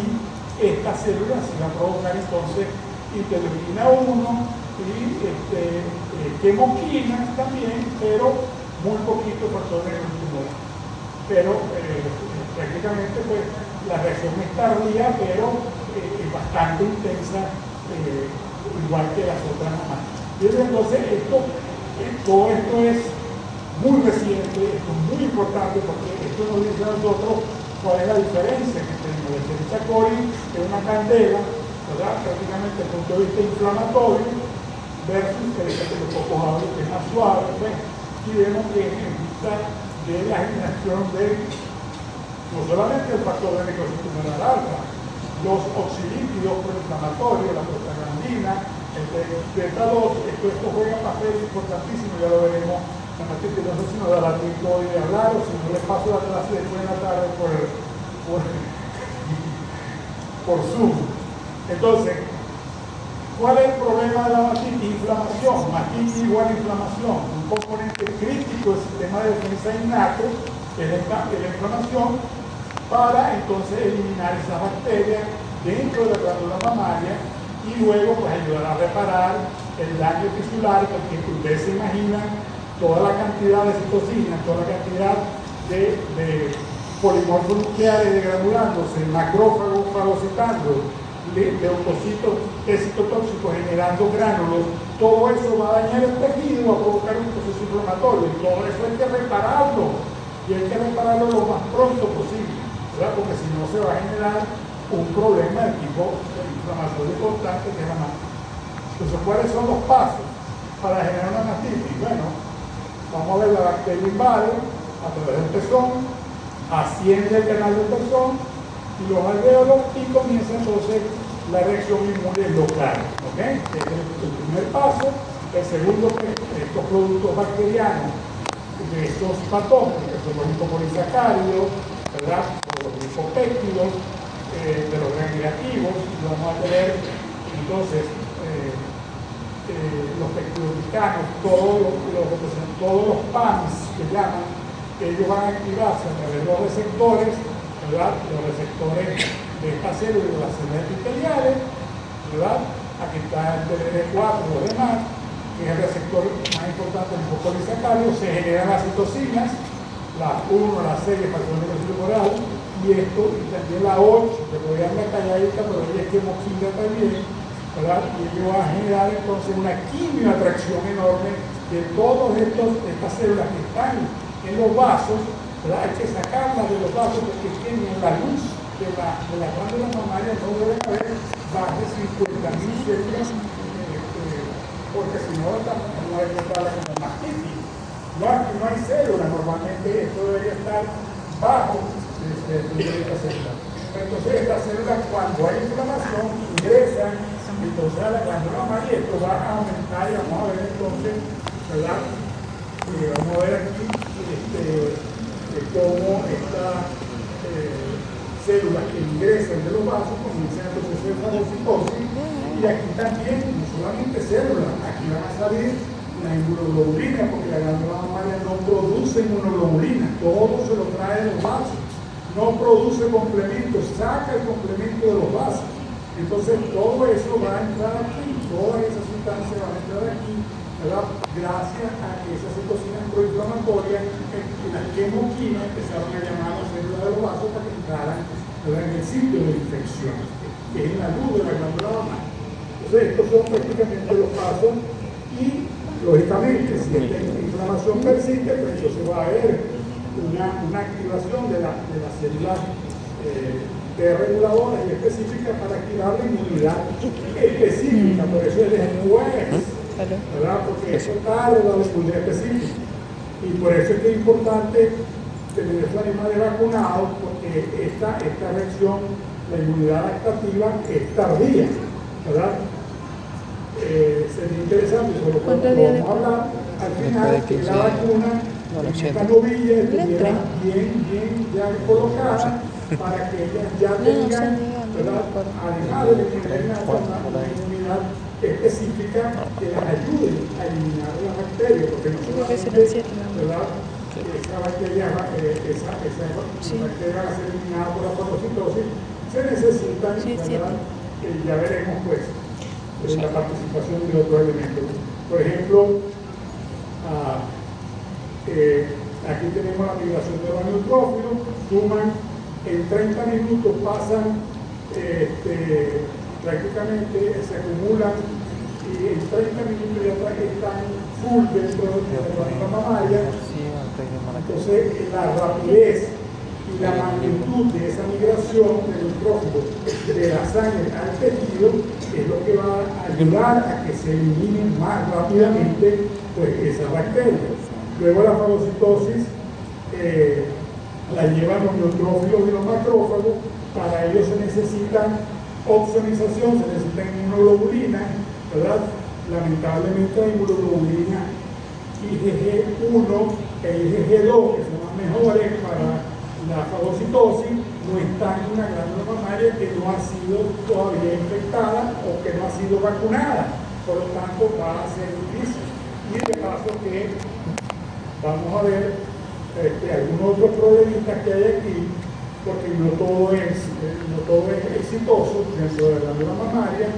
esta célula se va a provocar entonces interleuquina 1 y quimoquinas también, pero muy poquito factor de necrosis tumoral. Pero prácticamente pues la reacción es tardía, pero es bastante intensa, igual que las otras mamás. Entonces todo esto es muy reciente, esto es muy importante, porque esto nos dice a nosotros cuál es la diferencia entre la Escherichia coli, que es una candela, ¿verdad?, prácticamente desde el punto de vista inflamatorio, versus el Staphylococcus aureus, que es más suave, ¿ves? Y vemos que en vista de la generación de no solamente el factor de necrosis tumoral alfa, los oxilípidos proinflamatorios, la prostaglandina, el beta 2, esto juega un papel importantísimo, ya lo veremos. No sé si nos dará tiempo de hablar, o si no les paso la clase después en la tarde por Zoom. Entonces, ¿cuál es el problema de la mastitis? Inflamación. Mastitis igual a inflamación. Un componente crítico del sistema de defensa innato, la inflamación para entonces eliminar esas bacterias dentro de la glándula mamaria y luego pues ayudar a reparar el daño tisular, porque ustedes se imaginan toda la cantidad de citocinas, toda la cantidad de polimorfos nucleares degranulándose, macrófagos fagocitando, leucocitos citotóxicos generando gránulos, todo eso va a dañar el tejido, va a provocar un proceso inflamatorio y todo eso hay que repararlo y hay que repararlo lo más pronto posible, ¿verdad? Porque si no se va a generar un problema de tipo inflamatorio constante que es la mastitis. Entonces, ¿cuáles son los pasos para generar una mastitis? Bueno, vamos a ver, la bacteria invade a través del pezón, asciende el canal del pezón y los alvéolos y comienza entonces la reacción inmune local. ¿Ok? Este es el primer paso. El segundo, estos productos bacterianos de estos patógenos, que son los lipopolisacáridos, ¿verdad? Los lipopéptidos, de los gran negativos, y vamos a tener entonces los peptidoglucanos, todos los PAMs que llaman, ellos van a activarse a través de los receptores, ¿verdad? Los receptores de estas células, las células epiteliales, ¿verdad? Aquí está el TLR4 y los demás, que es el receptor más importante del lipopolisacárido. Se generan las citocinas, la 1, la 6, el factor oral, y esto, y también la 8, que podría andar calladita, pero ella es quemoquina también, ¿verdad? Y ello va a generar entonces una quimioatracción enorme de todas estas células que están en los vasos, ¿verdad? Hay que sacarlas de los vasos porque tienen la luz de la glándula mamaria, no deben haber más de 50.000 células, porque si no, no hay que estar con la mastitis. No, aquí no hay células, normalmente esto debería estar bajo esta célula. Entonces estas células, cuando hay inflamación, ingresan entonces a la glándula mamaria y esto va a aumentar y vamos a ver entonces, ¿verdad? Vamos a ver aquí cómo estas células que ingresan de los vasos comienzan el proceso de fagocitosis, y aquí también, no solamente células, aquí van a salir la inmunoglobulina, porque la glándula mamaria no produce inmunoglobulina, todo se lo trae de los vasos, no produce complementos, saca el complemento de los vasos. Entonces todo eso va a entrar aquí, todas esas sustancias van a entrar aquí, ¿verdad? Gracias a que esas citocinas proinflamatorias, las quemoquinas, empezaron a llamar a las células de los vasos para que entraran, ¿verdad?, en el sitio de infección, que es en la luz de la glándula mamaria. Entonces estos son prácticamente los pasos y, lógicamente, si esta inflamación persiste, pues entonces va a haber una activación de las células T reguladoras y específicas para activar la inmunidad específica, por eso es después, ¿verdad? Porque eso tarda la inmunidad específica. Y por eso es que es importante tener esos animales vacunados, porque esta reacción, la inmunidad adaptativa, es tardía, ¿verdad? Sería interesante, solo cuando vamos a hablar al final, que la vacuna en esta novilla estuviera bien ya colocada, para que ellas ya tengan, ¿verdad?, además de que tengan una inmunidad específica que las ayude a eliminar las bacterias, porque no solamente, ¿verdad?, esa bacteria va a ser eliminada por la fagocitosis, se necesitan, ¿verdad?, ya veremos pues la participación de otros elementos. Por ejemplo, aquí tenemos la migración de los neutrófilos, suman en 30 minutos, pasan prácticamente, se acumulan y en 30 minutos ya están full dentro de la glándula mamaria. Entonces la rapidez y la magnitud de esa migración de neutrófilos de la sangre al tejido es lo que va a ayudar a que se eliminen más rápidamente pues, esas bacterias. Luego la fagocitosis la llevan los neutrófilos y los macrófagos. Para ello se necesitan opsonización, se necesita inmunoglobulina, ¿verdad? Lamentablemente la inmunoglobulina IgG1 e IgG2, que son las mejores para la fagocitosis, no están en una glándula mamaria que no ha sido todavía infectada o que no ha sido vacunada. Por lo tanto, va a ser difícil. Y de paso que vamos a ver algunos otros problemitas que hay aquí, porque no todo es exitoso dentro de la glándula mamaria.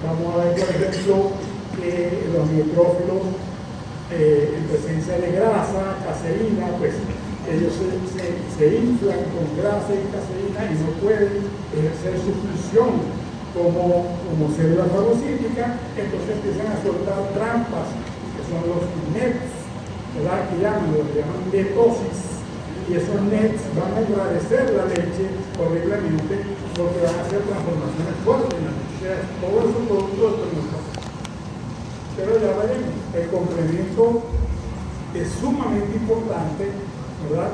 Vamos a ver, por ejemplo, que los neutrófilos en presencia de grasa, caseína, pues ellos se inflan con grasa y caseína y no pueden ejercer su función como célula fagocítica, entonces empiezan a soltar trampas, que son los nets, ¿verdad? Que llaman netosis, y esos nets van a enrarecer la leche horriblemente porque van a hacer transformaciones fuertes en la leche. O sea, todo eso producto de fermentación. Pero ya veremos, el complemento es sumamente importante, ¿verdad?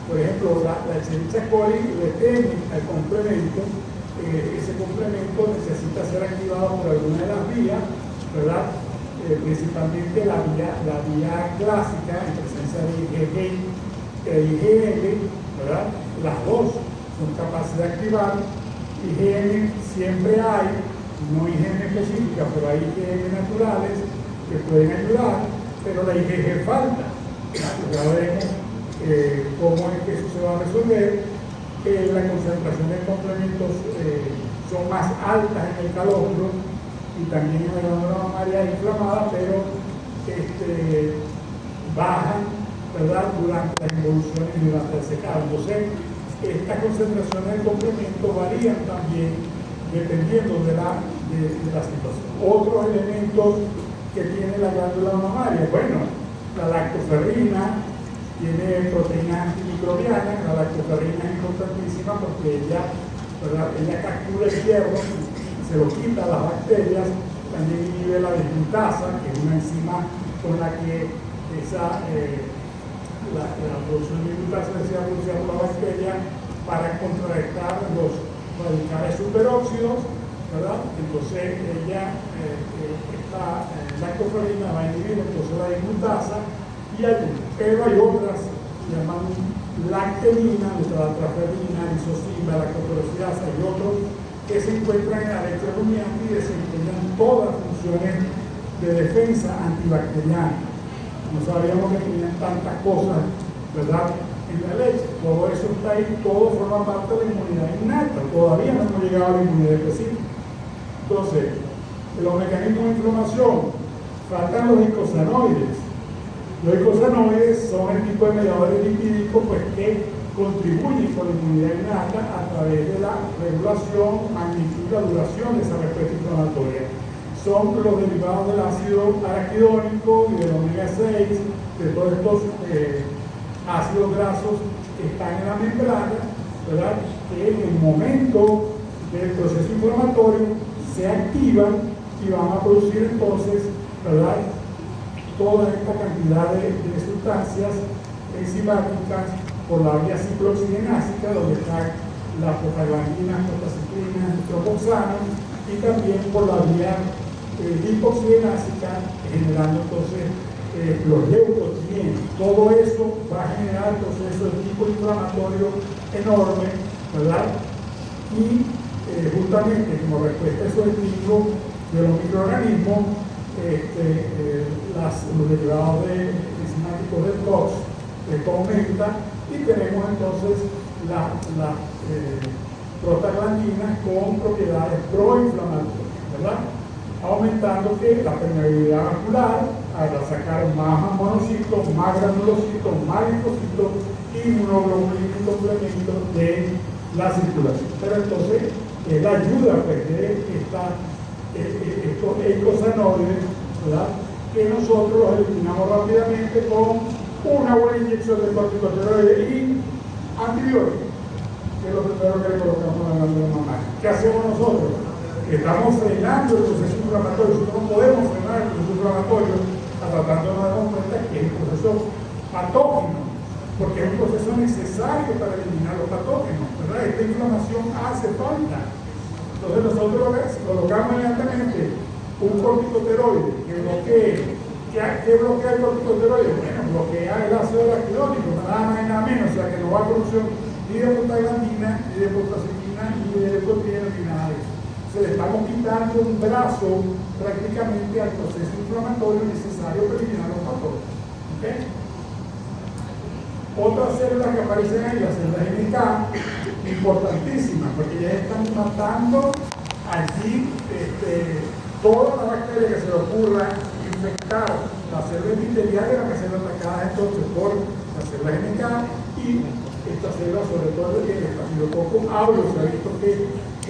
Por ejemplo, la Escherichia coli le teme al complemento. Ese complemento necesita ser activado por alguna de las vías, ¿verdad? Principalmente la vía clásica en presencia de IgG e IgM, ¿verdad? Las dos son capaces de activar. IgM siempre hay, no IgM específica, pero hay IgM naturales que pueden ayudar, pero la IgG falta. Ya veremos cómo es que eso se va a resolver. La concentración de complementos son más altas en el calostro y también en la glándula mamaria inflamada, pero bajan, ¿verdad?, durante las involuciones y durante el secado. Entonces, estas concentraciones de complementos varían también dependiendo de la situación. Otros elementos que tiene la glándula mamaria, bueno, la lactoferrina tiene proteínas antimicrobianas. La lactoferrina es importantísima porque ella captura el hierro, se lo quita a las bacterias, también inhibe la dismutasa, que es una enzima con la que la producción de dismutasa se ha producido por la bacteria para contrarrestar los radicales superóxidos, ¿verdad? Entonces esta lactoferrina va a inhibir entonces la dismutasa. Pero hay otras, se llaman lactemina, nitroaltraferrina, lisozima, lactoperoxidasa y otros que se encuentran en la leche rumiante y desempeñan todas las funciones de defensa antibacteriana. No sabíamos que tenían tantas cosas, ¿verdad?, en la leche. Todo eso está ahí, todo forma parte de la inmunidad innata. Todavía no hemos llegado a la inmunidad específica. Entonces, los mecanismos de inflamación, faltan los icosanoides. Los icosanoides son el tipo de mediadores lipídicos pues, que contribuyen con la inmunidad innata a través de la regulación, magnitud, la duración de esa respuesta inflamatoria. Son los derivados del ácido araquidónico y del omega 6, de todos estos ácidos grasos que están en la membrana, ¿verdad?, que en el momento del proceso inflamatorio se activan y van a producir entonces, ¿verdad?, toda esta cantidad de sustancias enzimáticas por la vía ciclooxigenásica, donde están las prostaglandinas, prostaciclinas, tropoxano, y también por la vía lipoxigenásica, generando entonces los leucotrienes. Todo eso va a generar un proceso de tipo inflamatorio enorme, ¿verdad? Y justamente como respuesta a esos estímulos de los microorganismos, los derivados enzimáticos del COX, esto aumenta y tenemos entonces las prostaglandinas con propiedades proinflamatorias, ¿verdad? Aumentando que la permeabilidad vascular, al sacar más monocitos, más granulocitos, más linfocitos y inmunoglobulina y complemento de la circulación. Pero entonces la ayuda pues, de estos eicosanoides, ¿verdad?, que nosotros los eliminamos rápidamente con una buena inyección de corticosteroides y antibióticos, que es lo primero que le colocamos a la glándula mamaria. ¿Qué hacemos nosotros? Estamos frenando el proceso inflamatorio. Nosotros no podemos frenar el proceso inflamatorio tratando de darnos cuenta que es un proceso patógeno, porque es un proceso necesario para eliminar los patógenos, ¿verdad? Esta inflamación hace falta. Entonces nosotros colocamos inmediatamente un corticosteroide que bloquee. ¿Qué bloquea el corticosteroide? Bueno, bloquea el ácido araquidónico, nada más y nada menos, o sea que no va a producción ni de prostaglandina, ni de prostaciclina, ni de leucotrieno, ni nada de eso. Le estamos quitando un brazo prácticamente al proceso inflamatorio necesario para eliminar los patógenos. ¿Okay? Otras células que aparecen ahí, las células NK, importantísimas, porque ya están matando allí toda la bacteria que se le ocurra infectar las células epiteliales, las que se ven atacadas entonces por las células NK, y estas células, sobre todo el estafilococo aureus, se ha visto que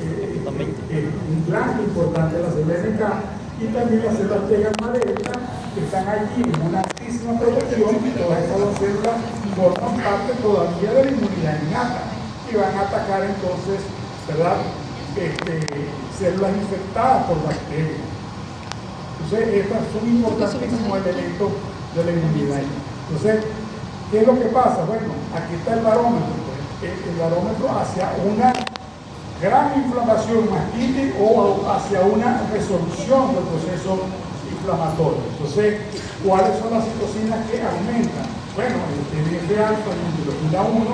es un blanco importante de las células NK, y también las células T gamma delta, que están allí en una altísima protección, y todas estas dos células forman parte todavía de la inmunidad innata, y van a atacar entonces, ¿verdad?, células infectadas por bacterias. Entonces, estas son importantísimos elementos de la inmunidad. Entonces, ¿qué es lo que pasa? Bueno, aquí está el barómetro. Pues. El barómetro hacia una gran inflamación, mastitis, o hacia una resolución del proceso inflamatorio. Entonces, ¿cuáles son las citocinas que aumentan? Bueno, el TNF-alfa y la interleucina 1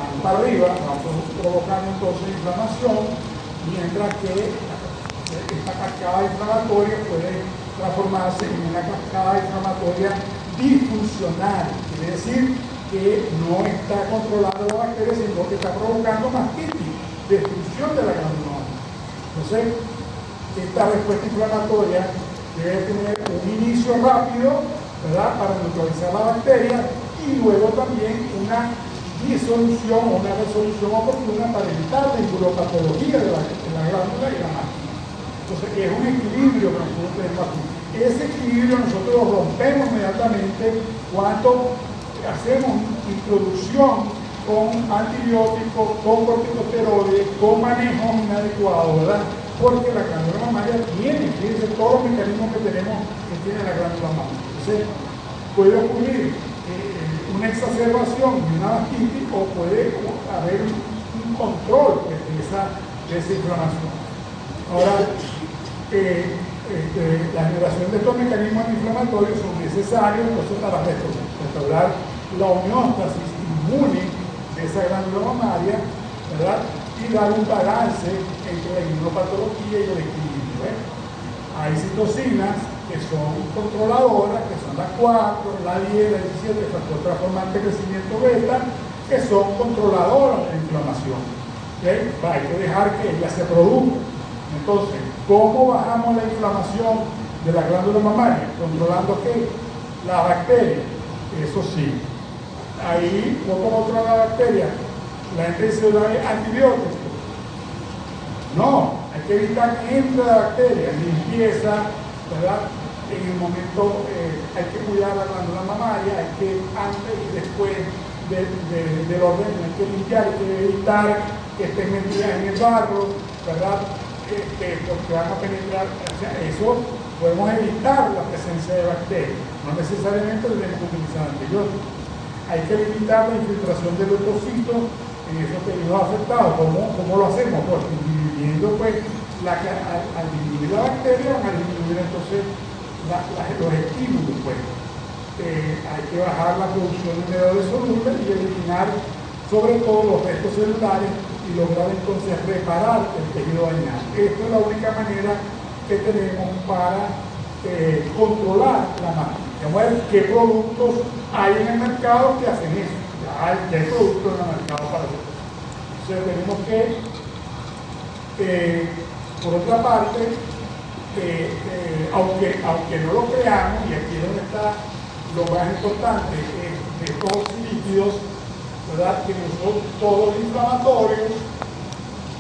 van para arriba, van provocando entonces inflamación, mientras que esta cascada inflamatoria puede transformarse en una cascada inflamatoria disfuncional, quiere decir que no está controlando la bacteria, sino que está provocando mastitis, destrucción de la glándula. Entonces, esta respuesta inflamatoria debe tener un inicio rápido, ¿verdad?, para neutralizar la bacteria, y luego también una disolución o una resolución oportuna para evitar la immunopatología de la glándula y la máquina. Entonces, es un equilibrio que nosotros tenemos aquí. Ese equilibrio nosotros lo rompemos inmediatamente cuando hacemos introducción con antibióticos, con corticosteroides, con manejo inadecuado, ¿verdad? Porque la glándula mamaria tiene, fíjense todos los mecanismos que tenemos que tiene la glándula mamaria. Entonces, puede ocurrir una exacerbación de una mastitis, o puede haber un control de esa inflamación. Ahora, la generación de estos mecanismos inflamatorios son necesarios entonces para restaurar la homeostasis inmune de esa glándula mamaria, ¿verdad?, y dar un balance entre la inmunopatología y el equilibrio. Hay citocinas que son controladoras, que son las 4, la 10, la 17, el factor transformante de crecimiento beta, que son controladoras de la inflamación. Hay que dejar que ellas se produzcan. Entonces, ¿cómo bajamos la inflamación de la glándula mamaria? ¿Controlando qué? La bacteria. Eso sí. Ahí, ¿cómo controla la bacteria? La gente dice, antibióticos. No, hay que evitar que entre la bacteria. Limpieza, ¿verdad? En el momento hay que cuidar la glándula mamaria, hay que antes y después del orden, hay que limpiar, hay que evitar que estén metidas en el barro, ¿verdad? Porque van a penetrar, o sea, eso podemos evitar la presencia de bacterias, no necesariamente debemos utilizar antibióticos. Hay que limitar la infiltración de leucocitos en esos tejidos afectados. ¿Cómo lo hacemos? Pues disminuyendo, pues, al disminuir la bacteria, van a disminuir entonces los estímulos, pues. Hay que bajar la producción de minerales solubles y eliminar sobre todo los restos celulares y lograr entonces reparar el tejido dañado. Esta es la única manera que tenemos para controlar la máquina. Vamos a ver qué productos hay en el mercado que hacen eso. Ya hay productos en el mercado para eso. Entonces tenemos que, por otra parte, aunque no lo creamos, y aquí es donde está lo más importante, de estos oxilíquidos, ¿verdad?, que no son todos inflamatorios.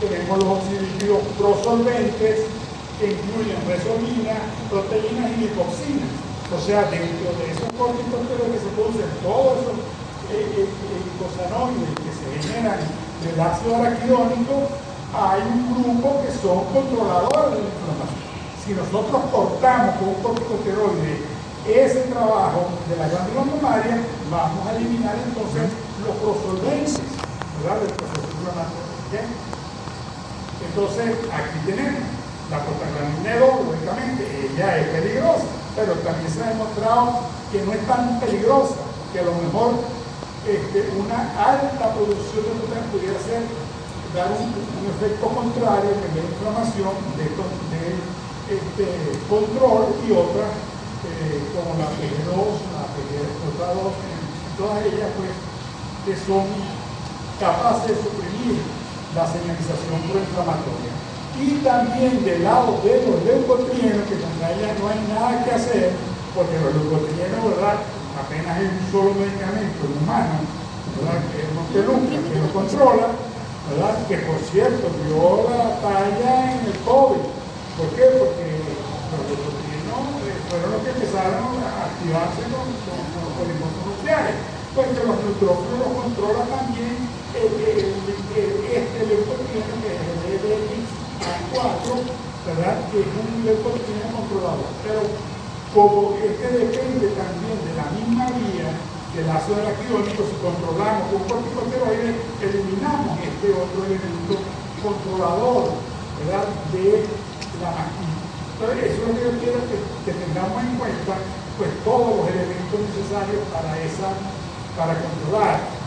Tenemos los oxilíquidos prosolventes, que incluyen resolina, proteínas y lipoxinas. O sea, dentro de esos corticosteroides que se producen todos esos icosanoides que se generan del ácido araquidónico, hay un grupo que son controladores de la inflamación. Si nosotros cortamos con un corticosteroide ese trabajo de la glándula mamaria, vamos a eliminar entonces los prosolventes, ¿verdad?, del proceso inflamatorio. ¿Okay? Entonces, aquí tenemos la prostaglandina 2, lógicamente, ella es peligrosa, pero también se ha demostrado que no es tan peligrosa, que a lo mejor una alta producción de proteínas pudiera dar un efecto contrario en la inflamación de control, y otras como la PG2, la PG2, todas ellas pues que son capaces de suprimir la señalización proinflamatoria. Y también del lado de los leucotrienos, que con ella no hay nada que hacer, porque los leucotrienos, ¿verdad?, apenas hay un solo medicamento en humano, ¿verdad?, que es Montelukast, que lo controla, ¿verdad?, que por cierto dio la talla en el COVID. ¿Por qué? Porque los leucotrienos fueron los que empezaron a activarse con los polimorfos nucleares, porque los neutrófilos los controla también este leucotrieno, que es el EDX4, ¿verdad?, que es un leucotrieno controlador. Pero como este depende también de la misma vía del ácido araquidónico, si controlamos con corticosteroides, eliminamos este otro elemento controlador, ¿verdad?, de la mastilla. Entonces, eso es lo que yo quiero que tengamos en cuenta, pues todos los elementos necesarios para controlar.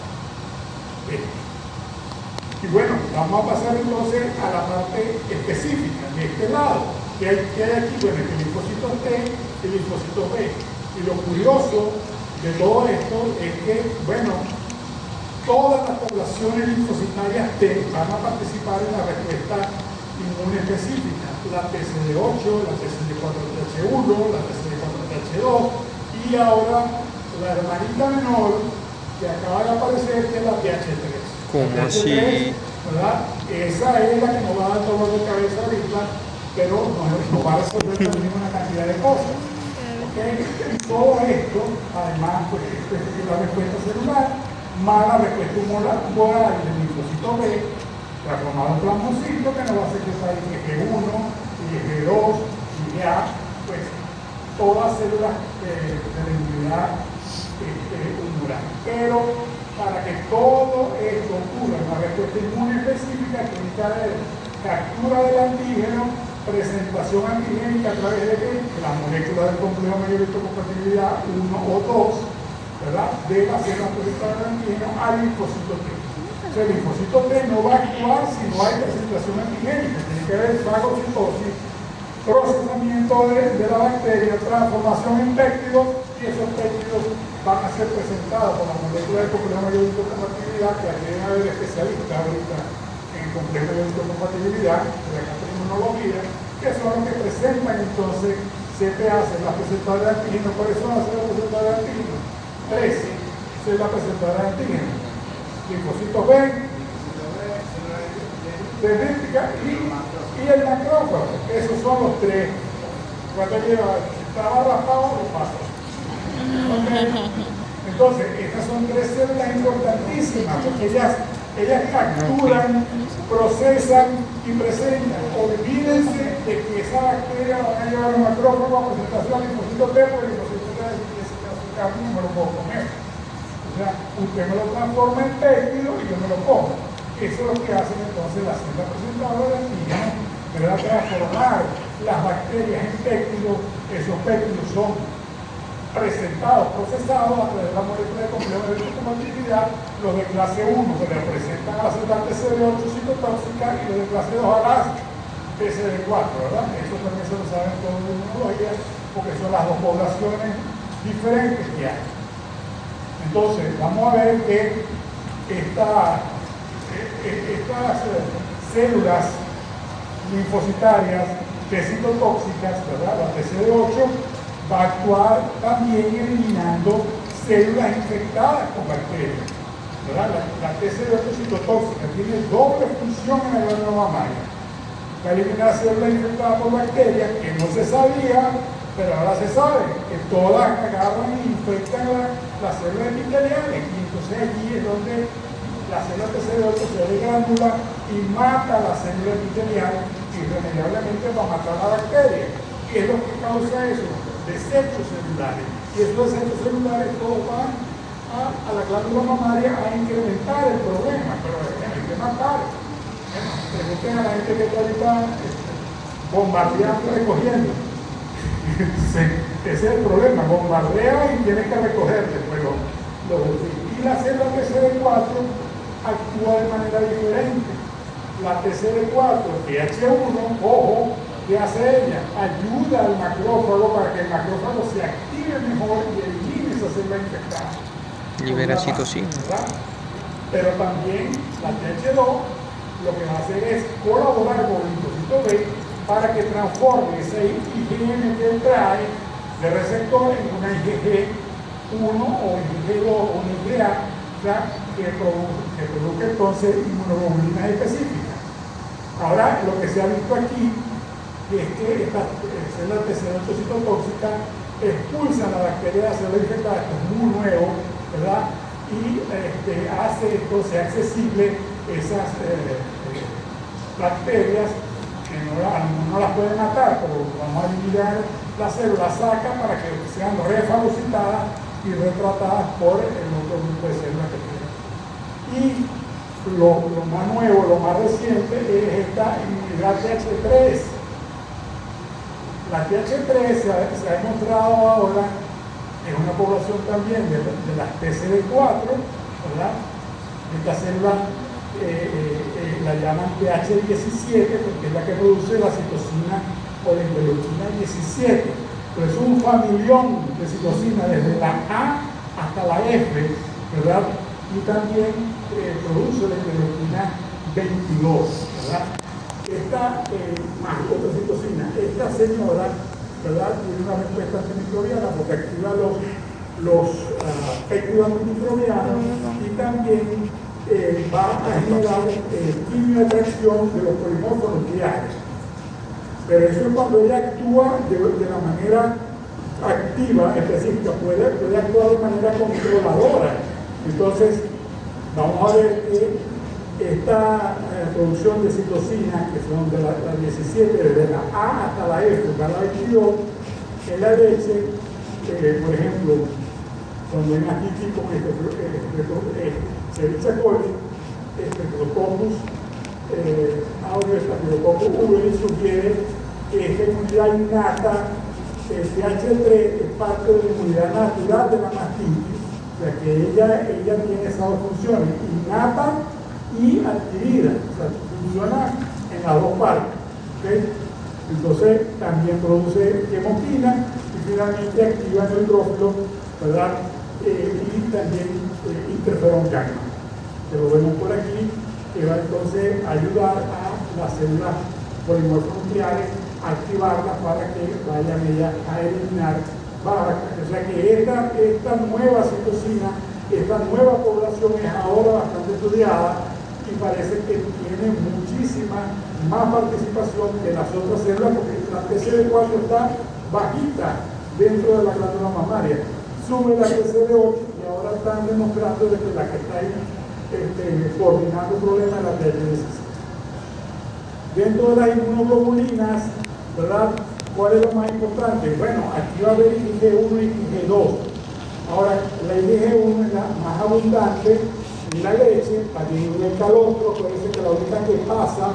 Y bueno, vamos a pasar entonces a la parte específica de este lado. ¿Qué hay aquí? Bueno, el linfocito T y el linfocito B. Y lo curioso de todo esto es que, bueno, todas las poblaciones linfocitarias T van a participar en la respuesta inmune específica. La TCD8, la TCD4-TH1, la TCD4-TH2 y ahora la hermanita menor que acaba de aparecer, que es la TH3.
¿Cómo
la TH3,
así?
¿verdad? Esa es la que nos va a dar dolor de cabeza ahorita, pero nos va a resolver también una cantidad de cosas. ¿Okay? Y todo esto, además, pues esto es la respuesta celular, más la respuesta humoral del linfocito B, transformado en plasmocito, que nos va a hacer que salga IgG1, IgG2, IgA, pues todas células de la inmunidad humoral. Pero para que todo esto ocurra en la respuesta inmune específica, tiene que haber captura del antígeno, presentación antigénica a través de la molécula del complejo mayor de histocompatibilidad 1 o 2, ¿verdad?, de la célula presentadas del antígeno al linfocito T. O sea, el linfocito T no va a actuar si no hay presentación antigénica, tiene que haber fagocitosis, procesamiento de la bacteria, transformación en péptidos, y esos péptidos van a ser presentados por la molécula del complejo mayor de histocompatibilidad, que aquí deben haber especialistas ahorita en el complejo mayor de histocompatibilidad, de la gastroinmunología, que son los que presentan entonces CPA, células presentadoras de antígeno. ¿Cuáles son las células presentadoras de antígeno? 13 células presentadoras de antígeno. Linfocitos B, dendrítica y el macrófago. Esos son los tres. ¿Cuánto lleva? ¿Estaba raspado o pasa? Okay. Entonces, estas son tres células importantísimas porque ellas capturan, procesan y presentan. Olvídense de que esa bacteria va a llevar un macrófago a presentación al linfocito T, porque el linfocito T es carne y no me lo puedo comer. O sea, usted me lo transforma en péptido y yo me lo como. Eso es lo que hacen entonces las células presentadoras de antígeno, ¿verdad?, transformar las bacterias en péptidos. Esos péptidos son presentados, procesados a través de la molécula de complejo de histocompatibilidad, los de clase 1 que representan a la célula TCD8 citotóxica y los de clase 2 a las TCD4, ¿verdad? Eso también se lo saben todos en inmunología, porque son las dos poblaciones diferentes que hay. Entonces, vamos a ver que estas células linfocitarias citotóxicas, ¿verdad?, la TCD8, va a actuar también eliminando células infectadas con bacterias, ¿verdad? La TCD8 citotóxica tiene doble función en la glándula mamaria. Va a eliminar células infectadas por bacterias, que no se sabía, pero ahora se sabe que todas agarran y infectan las células epiteliales, y entonces allí es donde la célula TCD8 se da de glándula y mata la célula epitelial, y irremediablemente va a matar la bacteria. ¿Qué es lo que causa eso? Desechos celulares. Y esos desechos celulares todos van a la glándula mamaria a incrementar el problema, pero hay que matar. Bueno, pregunten a la gente que está ahorita bombardeando, recogiendo. Ese es el problema, bombardea y tiene que recoger después y la célula TCD4 actúa de manera diferente. La TCD4, TH1, ojo, ¿qué hace ella? Ayuda al macrófago para que el macrófago se active mejor y elimine esa célula infectada.
Libera citocina.
Pero también la TH2 lo que va a hacer es colaborar con el linfocito B para que transforme ese IgM que él trae de receptor en una IgG1 o IgG2 o una IgA, que produzca entonces inmunoglobulinas específicas. Ahora, lo que se ha visto aquí es que estas células TCD8 citotóxicas expulsan la bacteria de la célula infectada, esto es muy nuevo, ¿verdad? Y hace esto sea accesible esas bacterias que no las pueden matar, pero vamos a eliminar la célula, saca para que sean refagocitadas y retratadas por el otro grupo de células que tienen. Y lo más nuevo, lo más reciente es esta inmunidad TH3. La TH3 se ha demostrado ahora en una población también de las TCD4, ¿verdad? Esta célula la llaman TH17 porque es la que produce la citosina o la interleuquina 17. Pero es un familión de citosina desde la A hasta la F, ¿verdad? Y también produce la interleuquina 22, ¿verdad? Esta más otra citosina, esta señora, ¿verdad? Tiene una respuesta antimicrobiana porque activa los péptidos antimicrobianos y también va a generar quimioatracción de los polimorfos nucleares. Pero eso es cuando ella actúa de la manera activa, específica, puede actuar de manera controladora. Entonces, vamos a ver que esta producción de citosina, que son de la 17, desde la A hasta la F, hasta la 22, en la leche, por ejemplo, cuando hay mastitis con Escherichia coli, Streptococcus aureus, Staphylococcus aureus, sugiere que esta inmunidad innata, el TH3, es parte de la inmunidad natural de la mastitis, o sea que ella tiene esas dos funciones, innata y adquirida, o sea, funciona en las dos partes. ¿Okay? Entonces también produce hemoquina y finalmente activa el neutrófilo, ¿verdad? Y también interferón gamma, que lo vemos por aquí, que va entonces a ayudar a las células polimorfonucleares a activarlas para que vayan ellas a eliminar bacterias. O sea que esta nueva citosina, esta nueva población es ahora bastante estudiada y parece que tiene muchísima más participación que las otras células, porque la TCD4 está bajita dentro de la glándula mamaria. Sube la TCD8 y ahora están demostrando de que la que está ahí coordinando el problema es la TH16. Dentro de las inmunoglobulinas, ¿verdad? ¿Cuál es lo más importante? Bueno, aquí va a haber IgG1 y IgG2. Ahora, la IgG1 es la más abundante en la leche, también en el calostro, puede ser que la única que pasa,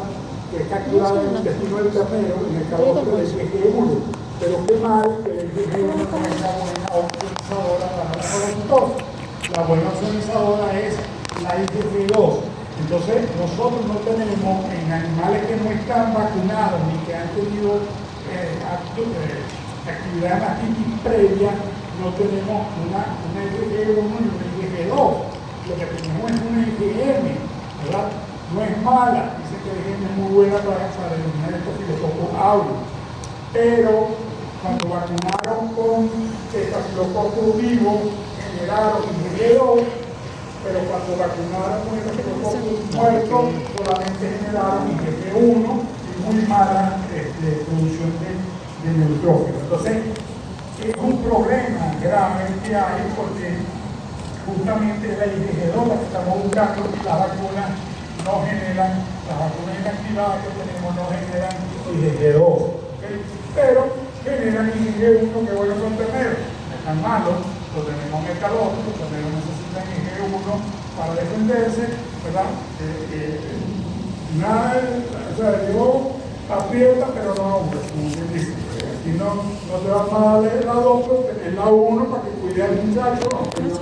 que es capturada en el intestino del ternero, en el calostro es IgG1. Pero qué mal que el IgG1 no es la buena optimizadora para la fagocitosis. La buena optimizadora es la IgG2. Entonces, nosotros no tenemos en animales que no están vacunados ni que han tenido actividad de mastitis previa, no tenemos una IgG1 ni una IgG2. Lo que tenemos es una IgM, ¿verdad? No es mala, dice que la IgM es muy buena para eliminar estos Staphylococcus aureus. Pero cuando vacunaron con Staphylococcus vivo, generaron IgG2, pero cuando vacunaron con Staphylococcus muertos, solamente generaron IgG1 y muy mala producción de neutrófilos. Entonces, es un problema grave que hay porque justamente la IgG2 la que estamos buscando y las vacunas no generan, las vacunas inactivadas que tenemos no generan IgG2, ¿okay? Pero generan IgG1 que vuelve a contener, es tan malo, lo tenemos en el calor, los terneros necesitan IgG1 para defenderse, ¿verdad? Nada, o sea, yo aprieta pero no hombre, como se dice. Aquí no te va a darle la 2, pero tener la 1 para que cuide al muchacho, aunque yo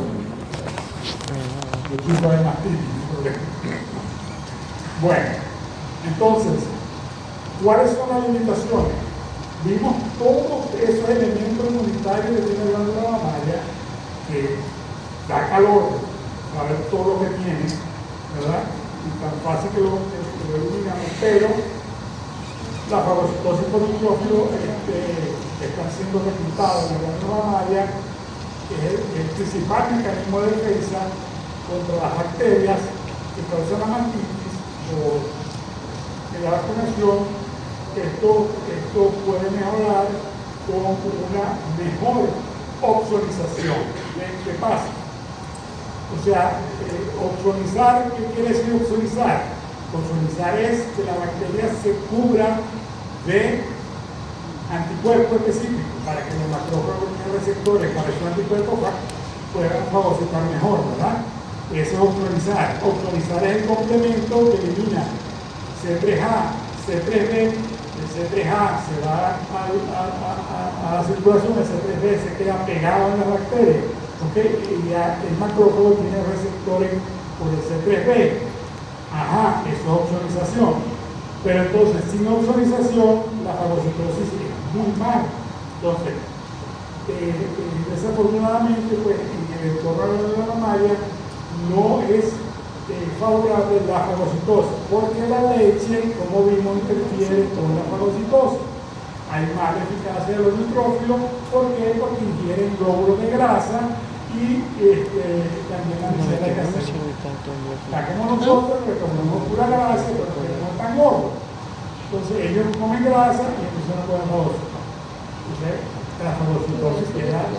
sufro de mastitis, no hay problema. Bueno, entonces, ¿cuáles son las limitaciones? Vimos todos esos elementos inmunitarios que tiene la glándula mamaria, que da calor, saber todo lo que tiene, ¿verdad? Y tan fácil que lo eliminamos, pero la fagocitosis por nitrófilo están siendo reclutados en la glándula mamaria, que es el principal mecanismo de defensa contra las bacterias que causan la mastitis o la vacunación. Esto puede mejorar con una mejor opsonización. ¿Qué pasa? O sea, opsonizar, ¿qué quiere decir opsonizar? Opsonizar es que la bacteria se cubra de anticuerpos específicos para que los macrófagos tengan receptores para esos anticuerpos puedan fagocitar mejor, ¿verdad? Eso es opsonizar. Opsonizar es el complemento que elimina C3A, C3B. El C3A se va a la circulación, el C3B se queda pegado en la bacteria, ¿okay? Y ya el macrófago tiene receptores por el C3B. Ajá, eso es opsonización. Pero entonces, sin opsonización, la fagocitosis es muy mala. Entonces, desafortunadamente, pues, en el entorno de la mamaria no es favorable la fagocitosis, porque la leche, como vimos, interfiere con la fagocitosis. Hay más eficacia de los nitrófilos. ¿Por qué? Porque ingieren glóbulos de grasa y también la micela de grasa. Está como nosotros, que comemos pura grasa, pero que no están gordos. Entonces ellos comen grasa y entonces no pueden fagocitar. Entonces la fagocitosis queda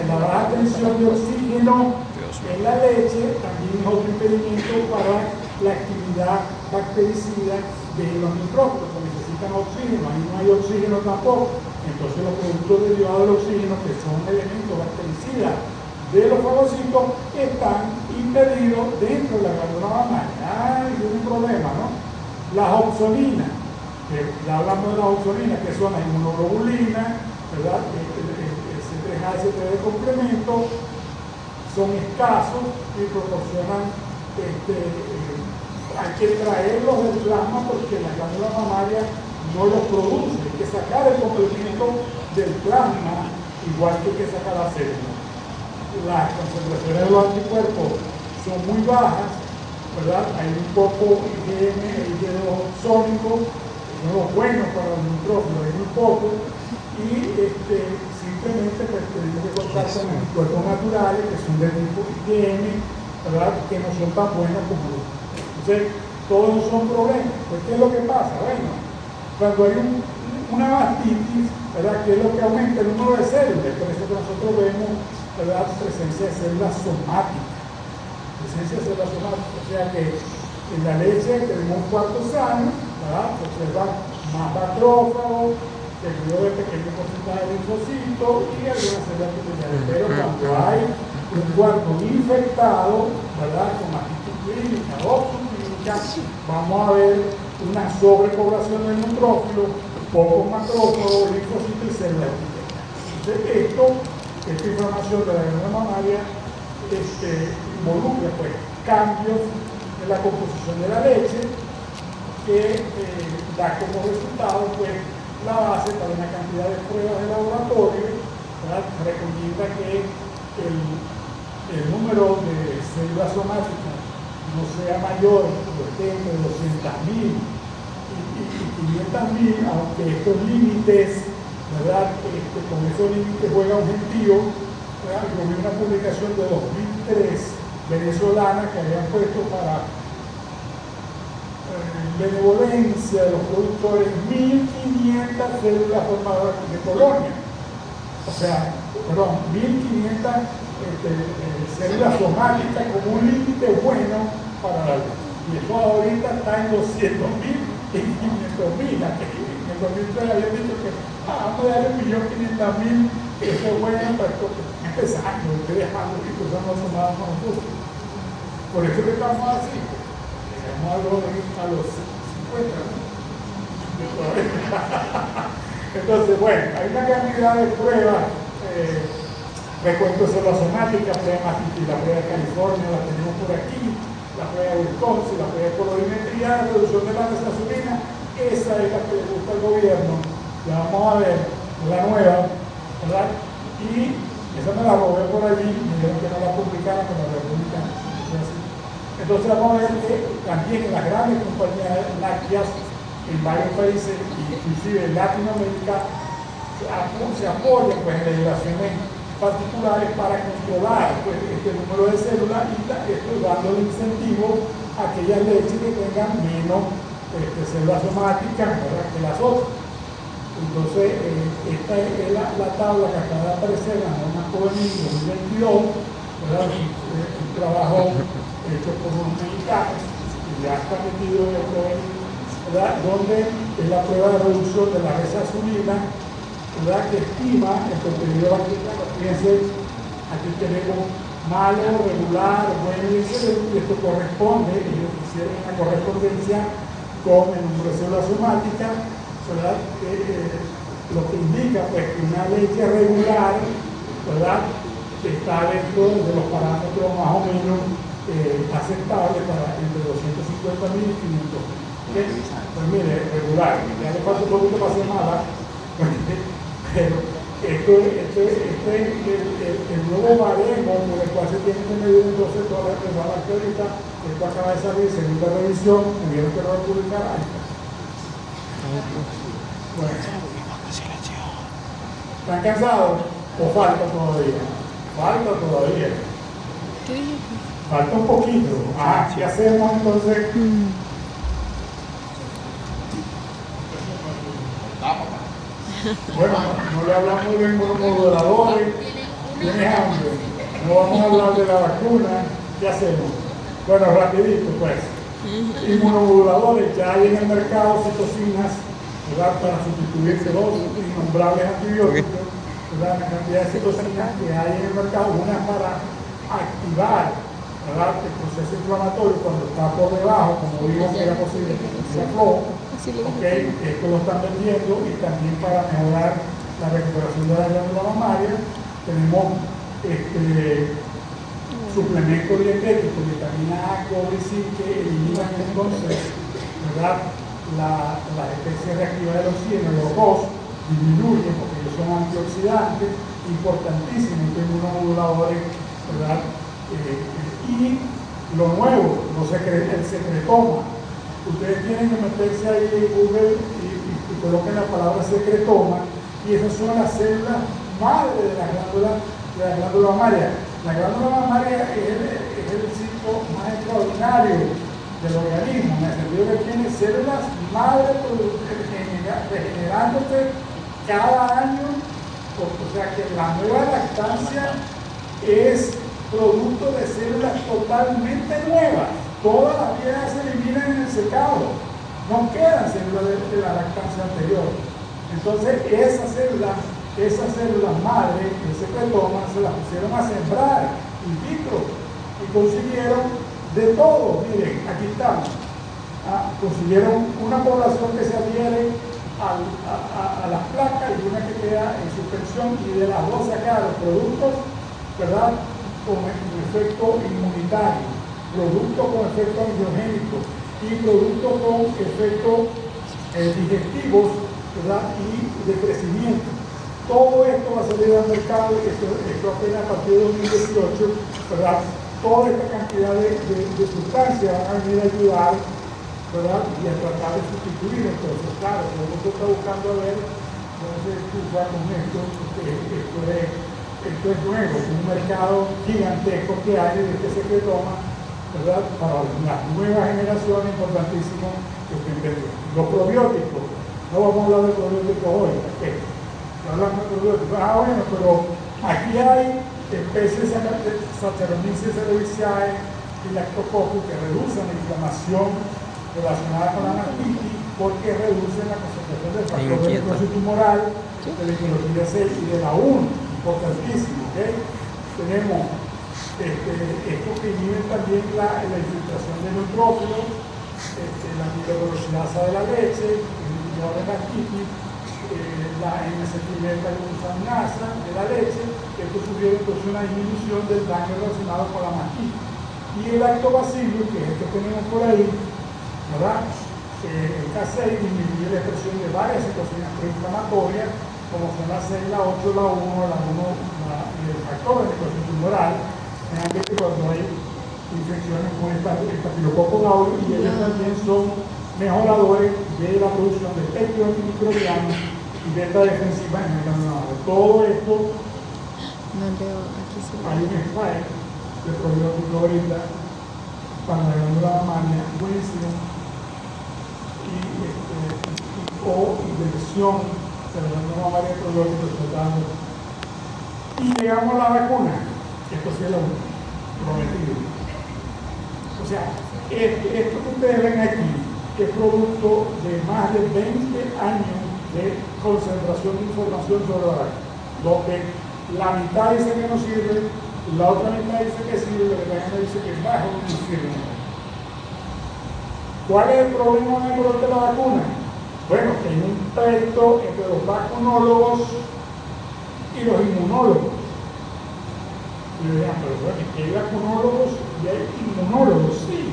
la baja tensión de oxígeno en la leche también es otro impedimento para la actividad bactericida de los nitrófilos, que necesitan oxígeno, ahí no hay oxígeno tampoco. Entonces los productos derivados del oxígeno, que son elementos bactericidas de los fagocitos, están impedidos dentro de la glándula mamaria. Hay un problema, ¿no? Las opsoninas, que ya hablamos de las opsoninas, que son las inmunoglobulinas, ¿verdad? El C3A, C3B complemento, son escasos y proporcionan, hay que traerlos del plasma porque la glándula mamaria no los produce, hay que sacar el complemento del plasma, igual que hay que sacar la célula. Las concentraciones de los anticuerpos son muy bajas, ¿verdad? Hay un poco IgM, IgG2 sónico, no es bueno para los nitrófilos, hay muy poco, y simplemente pues tenemos que contar con anticuerpos naturales que son del tipo IgM, ¿verdad? Que no son tan buenos como los. Entonces, todos son problemas. Pues, ¿qué es lo que pasa? Bueno, cuando hay una mastitis, ¿verdad? ¿Qué es lo que aumenta el número de células? Por eso que nosotros vemos, ¿verdad? Presencia de células somáticas. Presencia de células somáticas. O sea que en la leche tenemos un cuarto sano, ¿verdad? Se observan más macrófagos, se dio de pequeño porcentaje de linfocitos y algunas células epiteliales. Pero cuando hay un cuarto infectado, ¿verdad? Con mastitis clínica o subclínica, vamos a ver una sobrepoblación de neutrófilos, pocos macrófagos, linfocitos y células epiteliales. Entonces, esta información de la glándula mamaria involucra pues, cambios en la composición de la leche que da como resultado pues, la base para una cantidad de pruebas de laboratorio, ¿verdad? Recomienda que el número de células somáticas no sea mayor, que esté entre 200.000 y 500.000, aunque estos límites, ¿verdad? Con esos límites juega un gentío, ¿verdad? Yo vi una publicación de 2003 venezolana que habían puesto para benevolencia de los productores 1.500 células formadoras de colonia. O sea, perdón, 1.500 células somáticas como un límite bueno para la luz. Y eso ahorita está en 200.000 y 500.000. En el 2003 habían dicho que vamos a darle 1.500.000, que eso es bueno, pero empezando, estoy dejando que cosas no somadas con nosotros. Por eso que estamos así. A los 50, ¿no? Entonces, bueno, hay una cantidad de pruebas, recuento de células somáticas, prueba de mastitis, la prueba de California, la tenemos por aquí, la prueba de Wisconsin, la prueba de colorimetría, la reducción de la gasolina, esa es la que le gusta al gobierno, la vamos a ver, la nueva, ¿verdad? Y esa me la robé por allí, me dijeron que no la publicaran, pero la publican. Entonces vamos a ver que también las grandes compañías lácteas en varios países, inclusive en Latinoamérica, se apoyan pues, en legislaciones particulares para controlar pues, este número de células y dando el incentivo a aquellas leches que tengan menos células somáticas, ¿verdad?, que las otras. Entonces, esta es la tabla que acaba de aparecer en la norma juvenil 2022, ¿verdad? Un trabajo hecho por unos mexicanos que ya está metido en el juvenil, ¿verdad?, donde es la prueba de reducción de la resazulina, ¿verdad?, que estima el contenido bacteriano. Fíjense, aquí tenemos malo, regular, bueno y excelente, y esto corresponde, ellos hicieron una correspondencia con el número de células somáticas, ¿verdad?, lo que indica pues, que una leche regular, ¿verdad?, está dentro de los parámetros más o menos aceptables para entre 250.000 y 500.000. ¿Okay? Pues mire, regular, ya le falta un poquito para ser mala, pero esto es el nuevo baremo por el cual se tiene que medir entonces toda la presa ahorita. Esto acaba de salir, segunda revisión, me vieron que no lo publicar. Ahí está. Bueno. ¿Están cansados? ¿O falta todavía? Falta todavía. Falta un poquito. Ah, ¿qué hacemos entonces? Bueno, no le hablamos muy bien con los moduladores. ¿Tienes hambre? No vamos a hablar de la vacuna. ¿Qué hacemos? Bueno, rapidito pues. Inmunomoduladores, ya hay en el mercado citocinas, ¿verdad?, para sustituir los innombrables antibióticos, ¿verdad?, la cantidad de citocinas que hay en el mercado, una para activar, ¿verdad?, el proceso inflamatorio cuando está por debajo, como vimos que era posible que tuviera flow, okay, esto lo están vendiendo, y también para mejorar la recuperación de la glándula mamaria. Tenemos suplemento dietético, vitamina A, cobre y zinc, que eliminan entonces, ¿verdad?, las especies reactivas del oxígeno, los dos disminuyen porque ellos son antioxidantes, importantísimos, que inmunomoduladores, ¿verdad? Y lo nuevo, el secretoma. Ustedes tienen que meterse ahí en Google y coloquen la palabra secretoma, y esas son las células madre de la glándula mamaria. La glándula mamaria es el sitio más extraordinario del organismo, en el sentido que tiene células madre regenerándose cada año, o sea que la nueva lactancia es producto de células totalmente nuevas. Todas las viejas se eliminan en el secado, no quedan células de la lactancia anterior. Entonces esas células madre, el secretoma, se las pusieron a sembrar in vitro y consiguieron de todo. Miren, aquí estamos. Consiguieron una población que se adhiere a las placas y una que queda en suspensión, y de las dos sacaron productos, ¿verdad?, con efecto inmunitario, productos con efecto angiogénico y productos con efectos digestivos, ¿verdad?, y de crecimiento. Todo esto va a salir al mercado, esto apenas a partir de 2018, ¿verdad? Toda esta cantidad de sustancias van a venir a ayudar, ¿verdad?, y a tratar de sustituir. Entonces, claro, todo el mundo está buscando a ver cómo se estufa con esto, porque esto es nuevo, es un mercado gigantesco que hay de este secretoma, ¿verdad?, para las nuevas generaciones, importantísimo que estén vendiendo. Los probióticos, no vamos a hablar de probióticos hoy, ¿qué? Hablando de probióticos, bueno, pero aquí hay especies de Saccharomyces cerevisiae y Lactococcus que reducen la inflamación relacionada con la mastitis, porque reducen la concentración del factor de necrosis tumoral, de la interleuquina 6 y de la 1, importantísimo, ¿ok? Tenemos estos que inhiben también la infiltración de neutrófilos, la microvelocidasa de la leche, el inhibidor de la mastitis, la N-acetilmeta-glucosamina de la leche. Esto sugiere entonces una disminución del daño relacionado con la mastitis. Y el lactobacillus, que es el que tenemos por ahí, ¿verdad?, el K6 disminuye la expresión de varias situaciones proinflamatorias, como son la 6, la 8, la 1 y el factor de necrosis tumoral. Vean que cuando hay infecciones con el estafilococo aureus, y ellos también son mejoradores de la producción de espectros antimicrobianos y beta defensiva en el ganado. Todo esto,
No leo, aquí sí.
hay un spike de probiótico ahorita para la glándula mamaria, buenísimo, o inversión de la glándula mamaria de probióticos tratando. Y llegamos a la vacuna, esto sí es lo prometido. O sea, esto que ustedes ven aquí, que es producto de más de 20 años de concentración de información sobre la vacuna, donde la mitad dice que no sirve, la otra mitad dice que sirve, la otra dice que bajo no sirve. ¿Cuál es el problema en el de la vacuna? Bueno, que hay un pleito entre los vacunólogos y los inmunólogos. Y me dirán, pero bueno, ¿que hay vacunólogos y hay inmunólogos? Sí,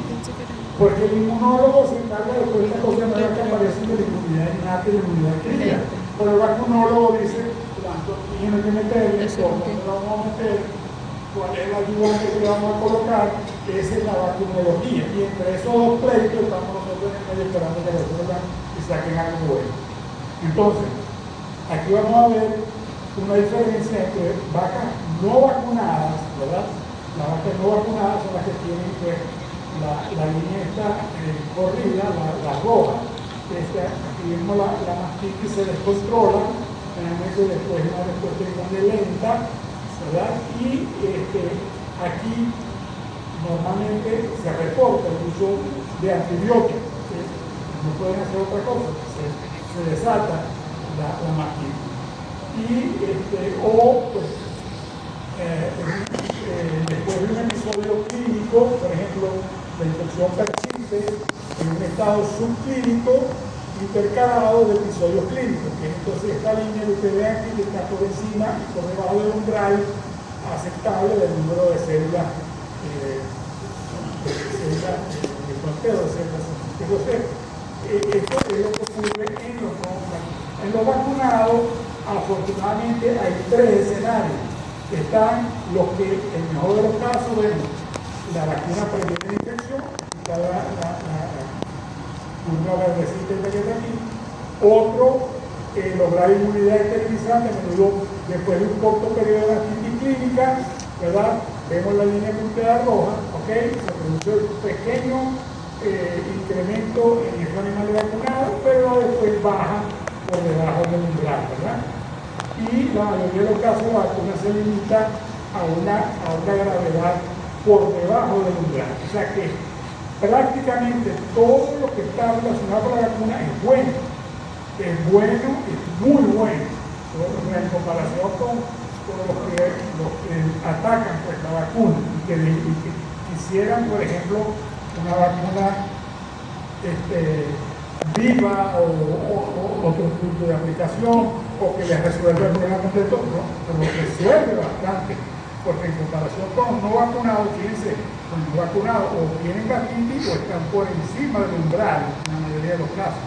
porque el inmunólogo se encarga de todas estas cosas nuevas que aparecen de la inmunidad innata y la inmunidad adquirida. Pero el vacunólogo dice, ¿cuánto tiene que meterle? ¿Cómo se lo vamos a meter? ¿Cuál es la ayuda que le vamos a colocar? Esa es la vacunología. Y entre esos dos pleitos estamos nosotros en el medio esperando que resuelvan y saquen algo bueno. Entonces, aquí vamos a ver una diferencia entre vacas no vacunadas, ¿verdad? Las vacas no vacunadas son las que tienen pues, la línea esta corrida, la roja. Aquí vemos la mastitis se descontrola, generalmente después una respuesta muy lenta, ¿verdad? Y aquí normalmente se reporta el uso de antibióticos, no pueden hacer otra cosa, se desata la mastitis. Y pues, después de un episodio clínico, por ejemplo, la infección persiste en un estado subclínico intercalado de episodios clínicos, que entonces esta línea que ustedes ven aquí está por encima y por debajo del umbral aceptable del número de células de cuarteo de células. Entonces, esto es lo que ocurre en los no vacunados. En los vacunados, afortunadamente, hay tres escenarios. Están los que, en el mejor de los casos, vemos la vacuna previene la infección, está la curva verdecita que está aquí. Otro, lograr inmunidad esterilizante, a menudo después de un corto periodo de actividad clínica, ¿verdad? Vemos la línea punteada roja, ¿ok? Se produce un pequeño incremento en esos animales vacunados, pero después baja por debajo del umbral, ¿verdad? Y la mayoría de los casos la vacuna se limita a una gravedad por debajo del umbral. O sea que prácticamente todo lo que está relacionado con la vacuna es bueno, es muy bueno, en comparación con los que atacan pues, la vacuna y que quisieran, por ejemplo, una vacuna viva o otro tipo de aplicación o que les resuelva el problema completo, no, pero resuelve bastante, porque en comparación con los no vacunados, fíjense, los no vacunados o tienen gastritis o están por encima del umbral en la mayoría de los casos.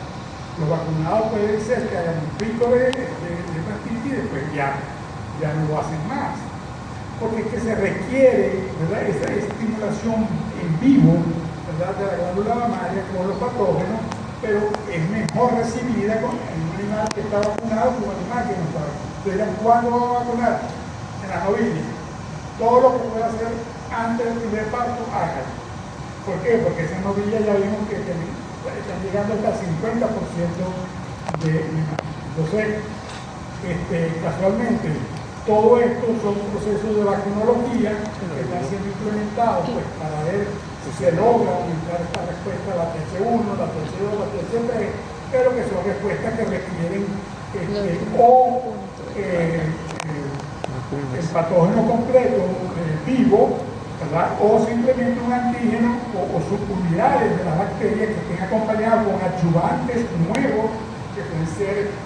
Los vacunados pueden ser que hagan un pico de gastritis y después ya no lo hacen más, porque es que se requiere, ¿verdad?, esa estimulación en vivo, ¿verdad?, de la glándula mamaria con los patógenos, pero es mejor recibida con un animal que está vacunado que un animal que no está vacunado. Dirán, ¿cuándo vamos a vacunar? En la novilla. Todo lo que pueda hacer antes del primer parto, hágalo. ¿Por qué? Porque esa novilla ya vimos que están llegando hasta el 50% de animales. Entonces, casualmente, todo esto son procesos de vacunología que están siendo implementados pues, para ver si se logra aumentar esta respuesta a la TH1, la TH2, la TH3, pero que son respuestas que requieren el patógeno completo vivo, ¿verdad?, o simplemente un antígeno o subunidades de las bacterias que estén acompañadas con adyuvantes nuevos que pueden ser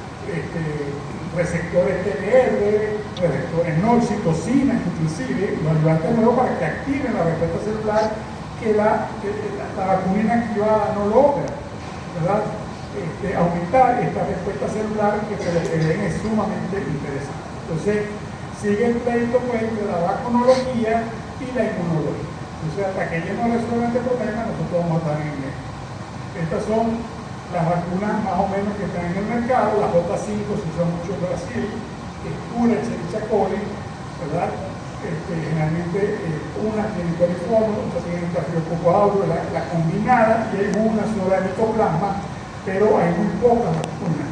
receptores TLR, receptores NOX, citocinas, inclusive los ayudantes nuevos para que activen la respuesta celular que la vacuna inactivada no logra, ¿verdad? Aumentar esta respuesta celular que se le ven es sumamente interesante. Entonces, sigue el pleito pues, entre la vacunología y la inmunología. Entonces, hasta que ellos no resuelvan este problema, nosotros vamos a estar en el medio. Estas son las vacunas más o menos que están en el mercado. La J5 se usa mucho en Brasil, que es una Escherichia coli, ¿verdad? Generalmente una tiene coliforme, otra tiene Staphylococcus aureus, la combinada, y hay una sola de Mycoplasma, pero hay muy pocas vacunas.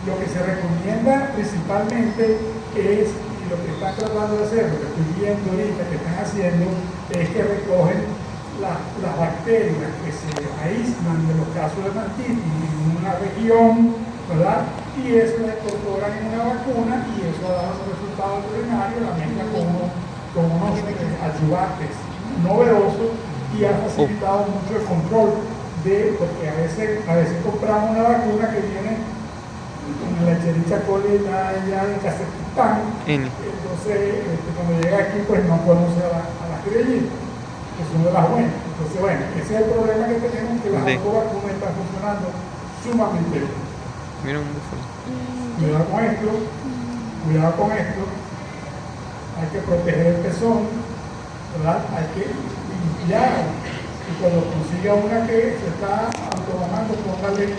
Lo que se recomienda principalmente es, y lo que están tratando de hacer, lo que estoy viendo ahorita que están haciendo, es que recogen las bacterias que se aíslan de los casos de mastitis en una región, ¿verdad? Y eso la incorporan en una vacuna y eso ha dado un resultado extraordinario, la mezcla con unos ayudantes novedosos y ha facilitado mucho el control porque a veces compramos una vacuna que viene con la Escherichia coli ya en Kazajistán, entonces cuando llega aquí pues no podemos ir a la criollita, que son de las buenas. Entonces bueno, ese es el problema que tenemos, que las autovacunas están funcionando sumamente bien.
Mira un búfalo.
Cuidado con esto, cuidado con esto, hay que proteger el pezón, ¿verdad? Hay que limpiar, y cuando consiga una que se está automamando, póngale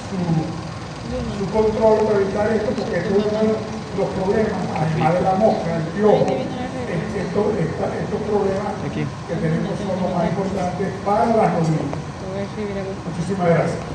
su control para evitar esto, porque esto es uno de los problemas, además de la mosca, el piojo, estos problemas que tenemos son los más importantes para las hormigas. Muchísimas gracias.